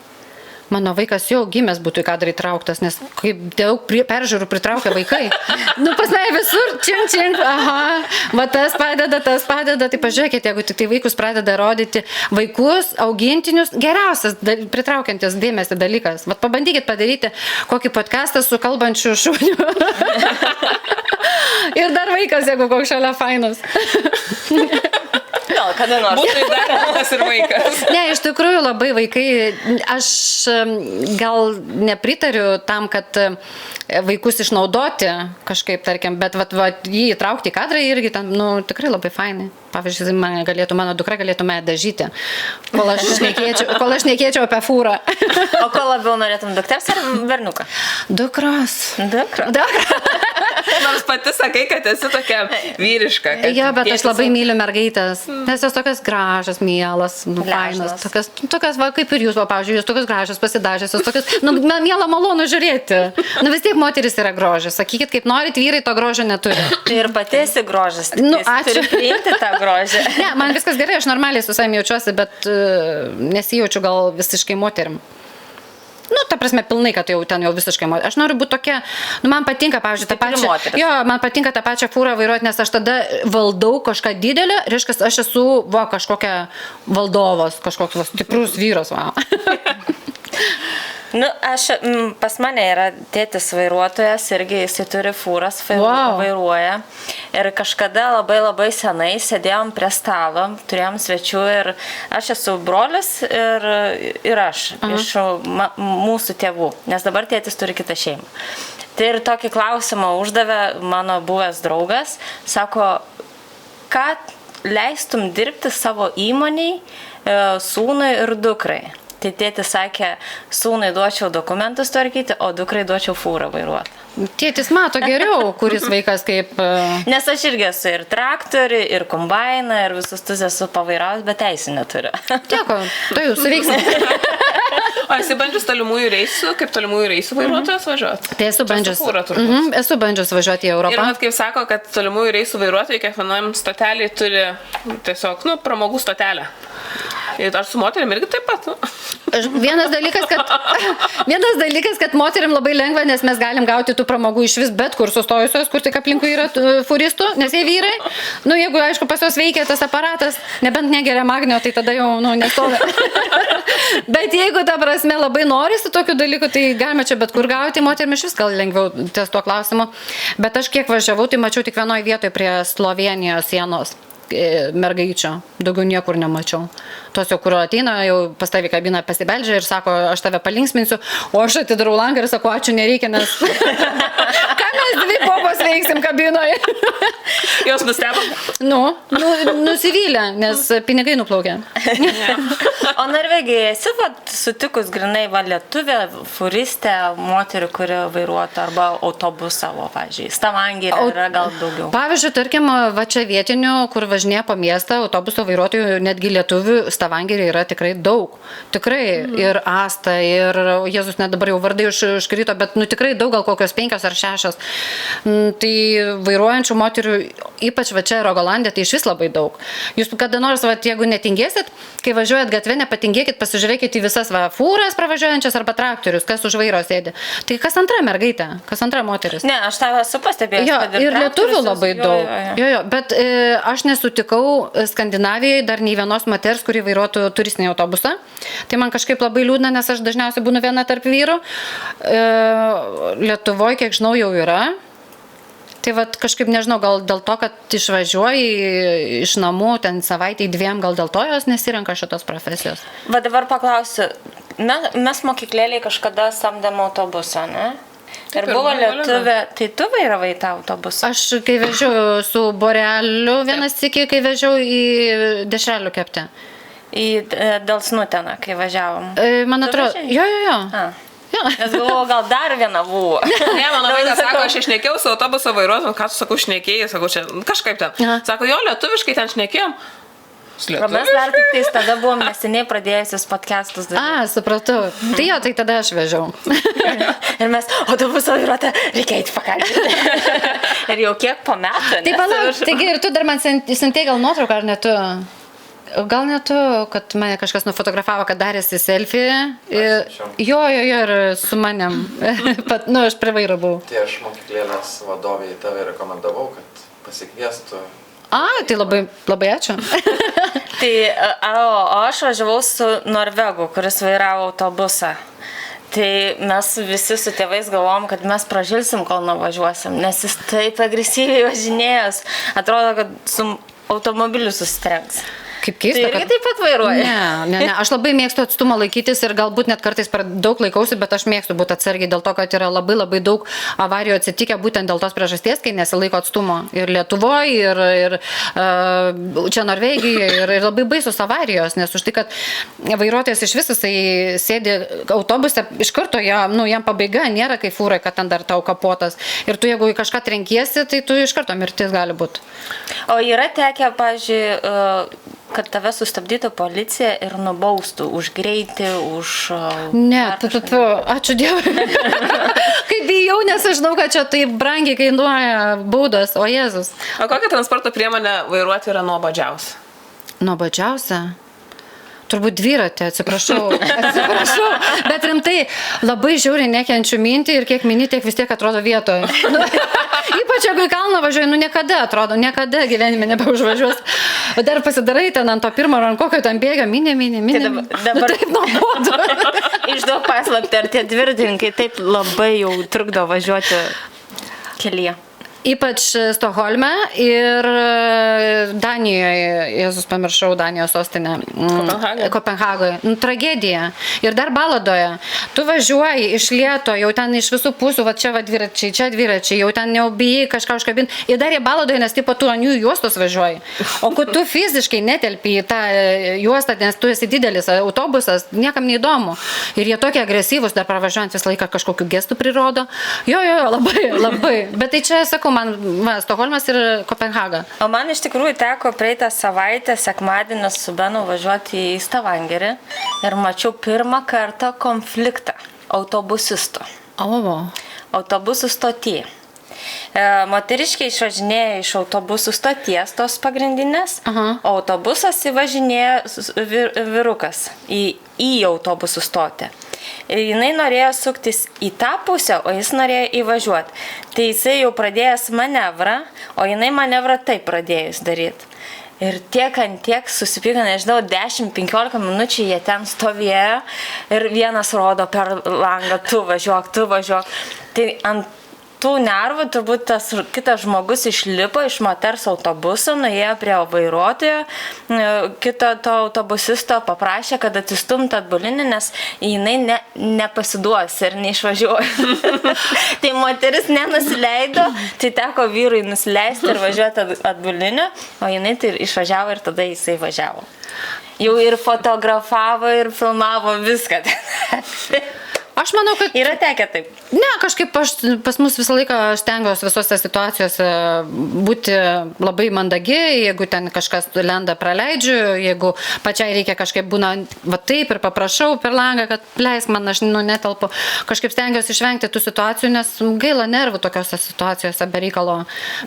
Mano vaikas jau gimęs būtų į kadrą įtrauktas, nes kaip daug peržiūrų pritraukia vaikai. Nu, pas mane visur, čink, tas padeda. Tai pažiūrėkite, jeigu tik tai vaikus pradeda rodyti vaikus, augintinius, geriausias, pritraukiantis dėmesį dalykas. Pabandykit padaryti kokį podcastą su kalbančiu šuniu. Ir dar vaikas, jeigu koks šalia fainas. Gal, kada nors. Būtų įdarimas ir vaikas. Ne, iš tikrųjų labai vaikai, aš gal nepritariu tam, kad vaikus išnaudoti kažkaip, tarkim, bet jį įtraukti į kadrą irgi ten, tikrai labai fainai. Pavyzdžiui, mano dukra galėtų mane dažyti, kol aš šnekėčiau apie fūrą. O ko labiau norėtum, dukters ar berniuką? Dukros. Nors pati sakai, kad esi tokia vyriška. Jo, bet aš labai myliu mergaitės, nes jos tokios gražios, mielas, fainas, tokios, va, kaip ir jūs, va, pavyzdžiui, jūs tokios gražios, pasidažęs, tokios, mielą malonu žiūrėti. Vis tiek moteris yra grožis, sakykit, kaip norit, vyrai to grožio neturi. Tai ir pati esi grožis, Ačiū. turi priimti tą grožį. Ne, man viskas gerai, aš normaliai su savimi jaučiuosi, bet nesijaučiu gal visiškai moterim. Ta prasme, pilnai, kad jau ten jau visiškai moteris. Aš noriu būti tokia, man patinka, pavyzdžiui, tą pačią. Jo, man patinka tą pačią fūrą vairuoti, nes aš tada valdau kažką didelį, reiškia, aš esu, kažkokia valdovas, kažkoks stiprus vyras, Pas mane yra tėtis vairuotojas, irgi jisai turi fūras, vairuoja. Ir kažkada labai senai sėdėjom prie stalo, turėjom svečių ir aš esu brolis ir aš iš mūsų tėvų, nes dabar tėtis turi kitą šeimą. Tai ir tokį klausimą uždavė mano buvęs draugas, sako, ką leistum dirbti savo įmoniai, sūnui ir dukrai. Tai tėtis sakė, sūnui duočiau dokumentus tvarkyti, o dukrai duočiau fūrą vairuoti. Tėtis mato geriau, kuris vaikas kaip... Nes aš irgi esu ir traktorių, ir kombainą, ir visus tus esu pavairaus, bet teisų neturiu. Tieko, tai jūs suveiksim. O esi bandžius tolimųjų reisų, kaip tolimųjų reisų vairuotojas važiuoti? Tai esu bandžius važiuoti į Europą. Ir mat, kaip sako, kad tolimųjų reisų vairuotojai kiekvienam stotelį turi tiesiog, pramogų stotelę. Ar su moterim irgi taip pat? Vienas dalykas, kad moterim labai lengva, nes mes galim gauti tų pramogų iš vis bet kur sustojusios, kur tik aplinkui yra furistų, nes jie vyrai. Jeigu, aišku, pas jos veikia tas aparatas, nebent negeria magnio, tai tada jau, nestovi. Bet jeigu, ta prasme, labai norisi tokių dalykų, tai galime čia bet kur gauti, moterim iš vis gal lengviau ties tuo klausimu. Bet aš kiek važiavau, tai mačiau tik vienoje vietoje prie Slovenijos sienos mergaičio, daugiau niekur nemačiau. Tos jau, kur ateina, jau pas tavį kabiną pasibeldžia ir sako, aš tave palinksminsiu, o aš atidarau langą ir sako, ačiū, nereikia, nes ką mes dvi popos veiksim kabinoje. Jos nustebo? Nusivylė, nes pinigai nuplaukė. O Norvegijoje esi sutikus grinai lietuvė, furistė, moterį, kuri vairuotų arba autobusą, pavyzdžiui, Stavangirė yra gal daugiau. Pavyzdžiui, tarkim, čia vietinių, kur važinėja po miestą, autobuso vairuotojų, netgi lietuvių Stavangirė yra tikrai daug. Tikrai. Ir Asta, ir Jėzus, net dabar jau vardai užkrito, bet tikrai daug, gal kokios 5 ar 6. Tai vairuojančių moterių, ypač čia Rogalandė, tai iš vis labai daug. Jūs kada nors, jeigu netingėsit, kai važiuojat gatvę, nepatingėkit, pasižiūrėkit į visas fūras pravažiuojančias arba traktorius, kas už vairo sėdi. Tai kas antra mergaitė, kas antra moteris. Ne, aš tave esu pastebėjęs. Ir lietuvių labai daug. Jo, bet aš nesutikau Skandinavijoje dar nei vienos moters, kuri vairuotų turistinį autobusą. Tai man kažkaip labai liūdna, nes aš dažniausiai būnu viena tarp vyrų. Lietuvoje, kiek žinau, jau yra. Tai kažkaip nežinau, gal dėl to, kad išvažiuoji iš namų ten savaitėj 2, gal dėl to jos nesirenka šitos profesijos. Va dabar paklausiu, mes mokyklėliai kažkada samdėm autobusą, ne? Ir buvo lietuvė, tai tu vairavai tą autobusą? Aš, kai vežiau su Boreliu vienas iki, kai vežiau į dešrelių keptę. Į Delsnuteną, kai važiavom. Man atrodo, jo. Nes galvoju, gal dar viena buvo. Ne, mano vaikas sako, aš išnekėjau su autobuso vairuotoju, ką tu sakau, šnekėjai, sakau, čia kažkaip ten. Sako, jo, lietuviškai ten šnekėjom. Mes dar tik tais tada buvom neseniai pradėjusius podcastus daryti. Supratau. Tai jo, tai tada aš vežiau. Ir mes, autobuso vairuotoją, reikia eiti pakalbėti. Ir jau kiek po metų. Tai palauk, taigi ir tu dar man siuntei gal nuotrauką, ar ne tu? Gal ne tu, kad mane kažkas nufotografavo, kad darėsi selfie. Jo, ir su manim. Aš prie vairo buvau. Tai aš mokyklėlės vadovai tave rekomendavau, kad pasikviestų. Tai labai ačiū. Tai aš važiavau su Norvegu, kuris vairavo autobusą. Tai mes visi su tėvais galvom, kad mes pražilsim, kol nuvažiuosim, nes jis taip agresyviai važinėjęs. Atrodo, kad su automobiliu susitrenks. Kaip keista, Tai irgi taip pat vairuoja? Ne, aš labai mėgstu atstumą laikytis ir galbūt net kartais per daug laikausi, bet aš mėgstu būti atsargiai dėl to, kad yra labai labai daug avarijų atsitikę būtent dėl tos priežasties, kai nesilaiko atstumo. Ir Lietuvoje, ir čia Norvegijoje, ir labai baisus avarijos, nes už tai, kad vairuotojas iš visas sėdi autobuse, iš karto jam pabaiga nėra kaip fūrai, kad ten dar tau kapotas. Ir tu, jeigu į kažką trenkiesi, tai tu iš karto mirtis gali būti. O yra tekę, pavyzdžiui, kad tave sustabdytų policija ir nubaustų už greitį, už... Ne, ačiū Dievui. Kaip bijau, nes aš žinau, kad čia taip brangiai kainuoja baudos, o Jėzus. O kokią transporto priemonę vairuoti yra nuobodžiausia? Nuobodžiausia? Turbūt dviratė, atsiprašau, bet rimtai labai žiauriai nekenčiu mintį ir kiek mini, tiek vis tiek atrodo vietoje. Ypač jeigu į kalną važiuoju, niekada gyvenime nebeužvažiuos. O dar pasidarai ten ant to pirmo rankokio, ten bėga, mini. Dabar taip nuobodu. Išduok paslaptį, ar tie dviratininkai taip labai jau trukdo važiuoti kelyje. Ypač Stokholme ir Danijoje, Jėzus pamiršau, Danijos sostinę, Kopenhagoje. Tragedija. Ir dar Baladoje. Tu važiuoji iš lėto, jau ten iš visų pusių, va čia va dviračiai, čia dviračiai, jau ten jau bijai kažką užkabinti. Ir dar į Baladoje, nes tipo tu ant jų juostos važiuoji. O kad tu fiziškai netelpi į tą juostą, nes tu esi didelis autobusas, niekam neįdomu. Ir jie tokie agresyvūs, dar pravažiuojant visą laiką kažkokių gestų prirodo. Jo, labai. Bet tai čia, sakau, man Stokholmas ir Kopenhaga. O man iš tikrųjų teko praeitą savaitę sekmadienį su Benu važiuoti į Stavangerį ir mačiau pirmą kartą konfliktą autobusisto. Autobusų stotyje. Moteriškiai išvažinėja iš autobusų stoties tos pagrindinės, o autobusas įvažinėja vyrukas į autobusų stotį. Jinai norėjo suktis į tą pusę, o jis norėjo įvažiuoti. Tai jisai jau pradėjęs manevrą, o jinai manevrą taip pradėjus daryti. Ir tiek ant tiek susipyko, nežinau, 10-15 minučių jie ten stovėjo ir vienas rodo per langą, tu važiuok. Tai ant tų nervų turbūt tas kitas žmogus išlipo iš moters autobuso, nuėjo prie vairuotojo, kito to autobusisto paprašė, kad atsistumtų atbulinį, nes jinai nepasiduos ir neišvažiuoja. Tai moteris nenusileido, tai teko vyrui nusileisti ir važiuoti atbulinį, o jinai tai išvažiavo ir tada jisai važiavo. Jau ir fotografavo, ir filmavo viską. Aš manau, kad... Yra tekę taip. Ne, kažkaip pas mus visą laiką stengiuosi visose situacijose būti labai mandagi, jeigu ten kažkas lenda praleidžiu, jeigu pačiai reikia kažkaip būna va taip ir paprašau per langą, kad leisk man, aš netelpu. Kažkaip stengiuosi išvengti tų situacijų, nes gaila nervų tokiose situacijose be reikalo.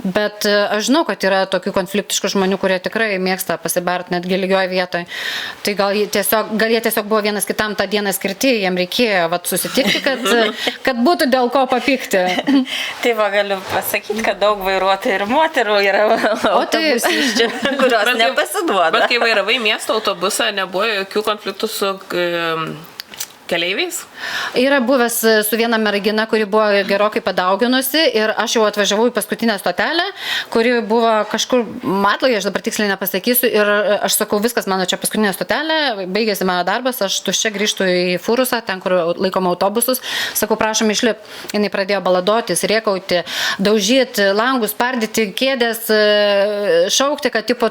Bet aš žinau, kad yra tokių konfliktiškų žmonių, kurie tikrai mėgsta pasibarti netgi lygioje vietoje. Tai gal jie tiesiog buvo vienas kitam tą dieną skirti, jiem reikėjo susitikti, kad būtų dėl ko papykti. Tai va, galiu pasakyti, kad daug vairuotojų ir moterų yra autobusiščių, kurios nepasiduoda. Bet kai vairavai miesto autobusą, nebuvo jokių konfliktų su keleiviais? Yra buvęs su viena mergina, kuri buvo gerokai padauginusi ir aš jau atvažiavau į paskutinę stotelę, kuri buvo kažkur Matloje, aš dabar tiksliai nepasakysiu, ir aš sakau, viskas mano čia paskutinė stotelė, baigėsi mano darbas, aš tuščia grįžtu į Furusą, ten, kur laikom autobusus, sakau, prašom išlip. Jinai pradėjo baladotis, rėkauti, daužyti langus, spardyti kėdės, šaukti, kad tipo,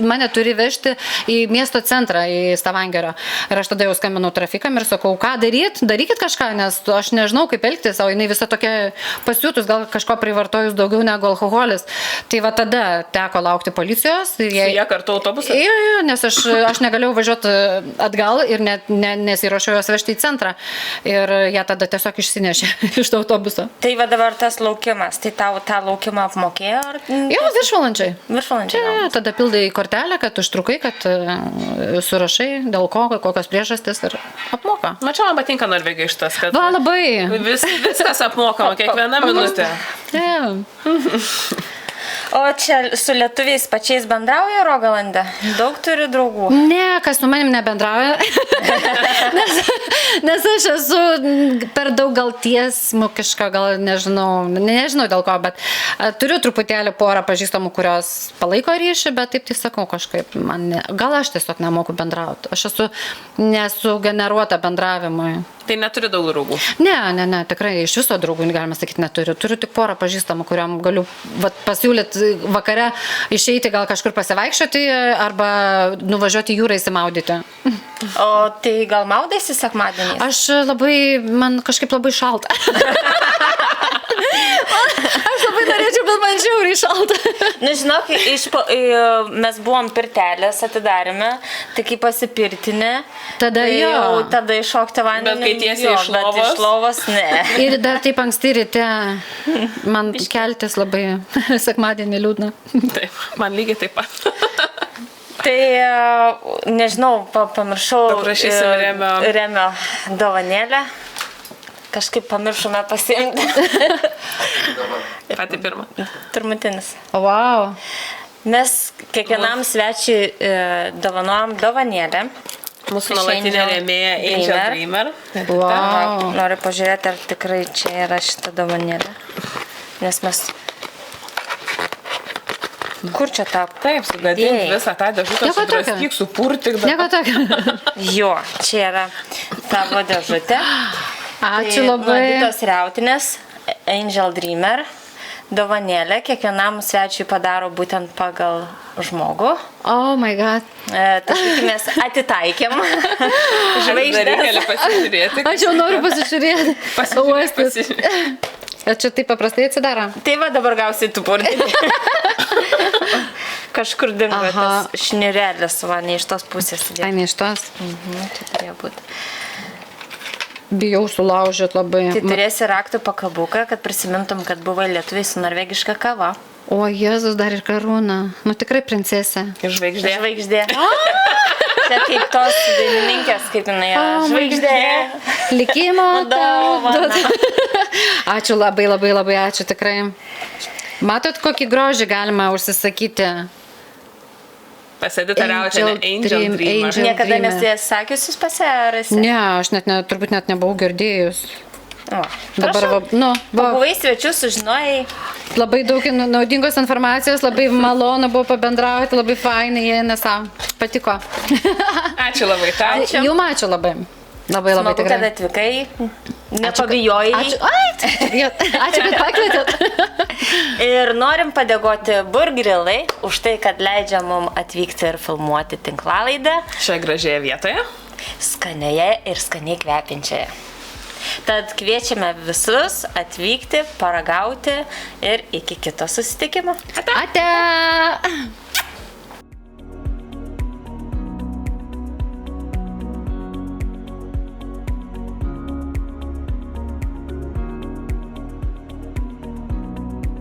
mane turi vežti į miesto centrą, į Stavangerio. Ir aš tada jau skambinau trafikam ir sakau, ką darykit kažką, nes aš nežinau, kaip elgtis, o jinai visa tokia pasiūtus, gal kažko privartojus daugiau negu alkoholis. Tai va tada teko laukti policijos. Su jie kartu autobusą? Jo, nes aš negalėjau važiuoti atgal ir nesiruošiau jos vežti į centrą. Ir ją tada tiesiog išsinešė iš to autobuso. Tai va dabar tas laukimas, tai tau tą laukimą apmokėjo? Jo, viršvalandžiai. Viršvalandžiai. Tada pildai kortelę, kad užtrukai, kad surašai, dėl ko, kokios priežastys ir apmoka. Čia man patinka Norvegijoje šitas, kad va, labai. Viskas apmokama, kiekviena minutė. O čia su lietuviais pačiais bendrauja Rogalande? Daug turi draugų? Ne, kas su manim nebendrauja. Nes aš esu per daug gal tiesmukiška, gal nežinau dėl ko, bet turiu truputėlį porą pažįstamų, kurios palaiko ryšį, bet taip tai sakau kažkaip, gal aš tiesiog nemoku bendrauti. Aš nesu generuota bendravimui. Tai neturi daug draugų? Ne, tikrai iš viso draugų, galima sakyti, neturiu. Turiu tik porą pažįstamų, kuriam galiu pasiūlyti vakare išeiti gal kažkur pasivaikščioti arba nuvažiuoti jūrą įsimaudyti. O tai gal maudaisi sekmadienį? Man kažkaip labai šalta. Aš labai norėčiau, bet man žiauriai šalta. Žinok, mes buvom pirtelės atidarime, tai kai pasipirtinė, tada tada iššokti vandenį. Bet kai tiesiai iš lovos, ne. Ir dar taip anksti ryte, man keltis labai sekmadienį liūdna. Taip, man lygiai taip pat. Tai, nežinau, pamiršau Remio dovanėlę. Kažkaip pamiršome pasiimti. Pati pirma. Turmutinis. Wow. Mes kiekvienam svečiui dovanojam dovanėlę. Mūsų nuolatinė rėmėja Angel Dreamer. Wow. Noriu pažiūrėti, ar tikrai čia yra šita dovanėlė. Nes mes... Kur čia tą? Taip, sugadinti visą tą dėžutę, sudraskyk, supurtik. Nieko tokio. Jo, čia yra tavo dėžutė. Ačiū labai. Vaditos Riautinės, Angel Dreamer, dovanėlė, kiekvienam svečiui padaro būtent pagal žmogų. Oh my god. Tai mes atitaikėm. Žvaigždės. Gali pasižiūrėti. Aš jau noriu pasižiūrėti. Pasižiūrėti. Čia taip paprastai atsidaro. Tai va, dabar gausi tu purtinį. Kažkur dingo tas šnirėlis, va, ne iš tos pusės. Ai, ne iš tos? Čia turėjo būti. Bijau sulaužyti labai. Tai turėsi raktų pakabuką, kad prisimintum, kad buvai lietuviai su norvegiška kava. O, Jėzus, dar ir karūna. Nu, tikrai princesė. Ir žvaigždė. Žvaigždė. Čia kaip tos dainininkės, kaip jinai yra. Žvaigždė. Likimo dovana. Ačiū labai, labai, labai ačiū tikrai. Matot, kokį grožį galima užsisakyti? Pasėdėta Riautinė Angel Dreamer. Niekada nesi sakiusis pasirasi? Ne, aš turbūt net nebuvau girdėjus. O, dabar buvai svečių, sužinojai. Labai daug naudingos informacijos, labai malonu buvo pabendrauti, labai fainai, nes patiko. Ačiū labai tau. Jum ačiū labai. Labai Smagu, tikrai. Kad atvykai, nepabijojai. Ačiū, kad pakvietėt. Ir norim padėkoti Burgrilai už tai, kad leidžia mums atvykti ir filmuoti tinklalaidę. Šioje gražioje vietoje. Skanioje ir skaniai kvepinčioje. Tad kviečiame visus atvykti, paragauti ir iki kito susitikimo. Ate!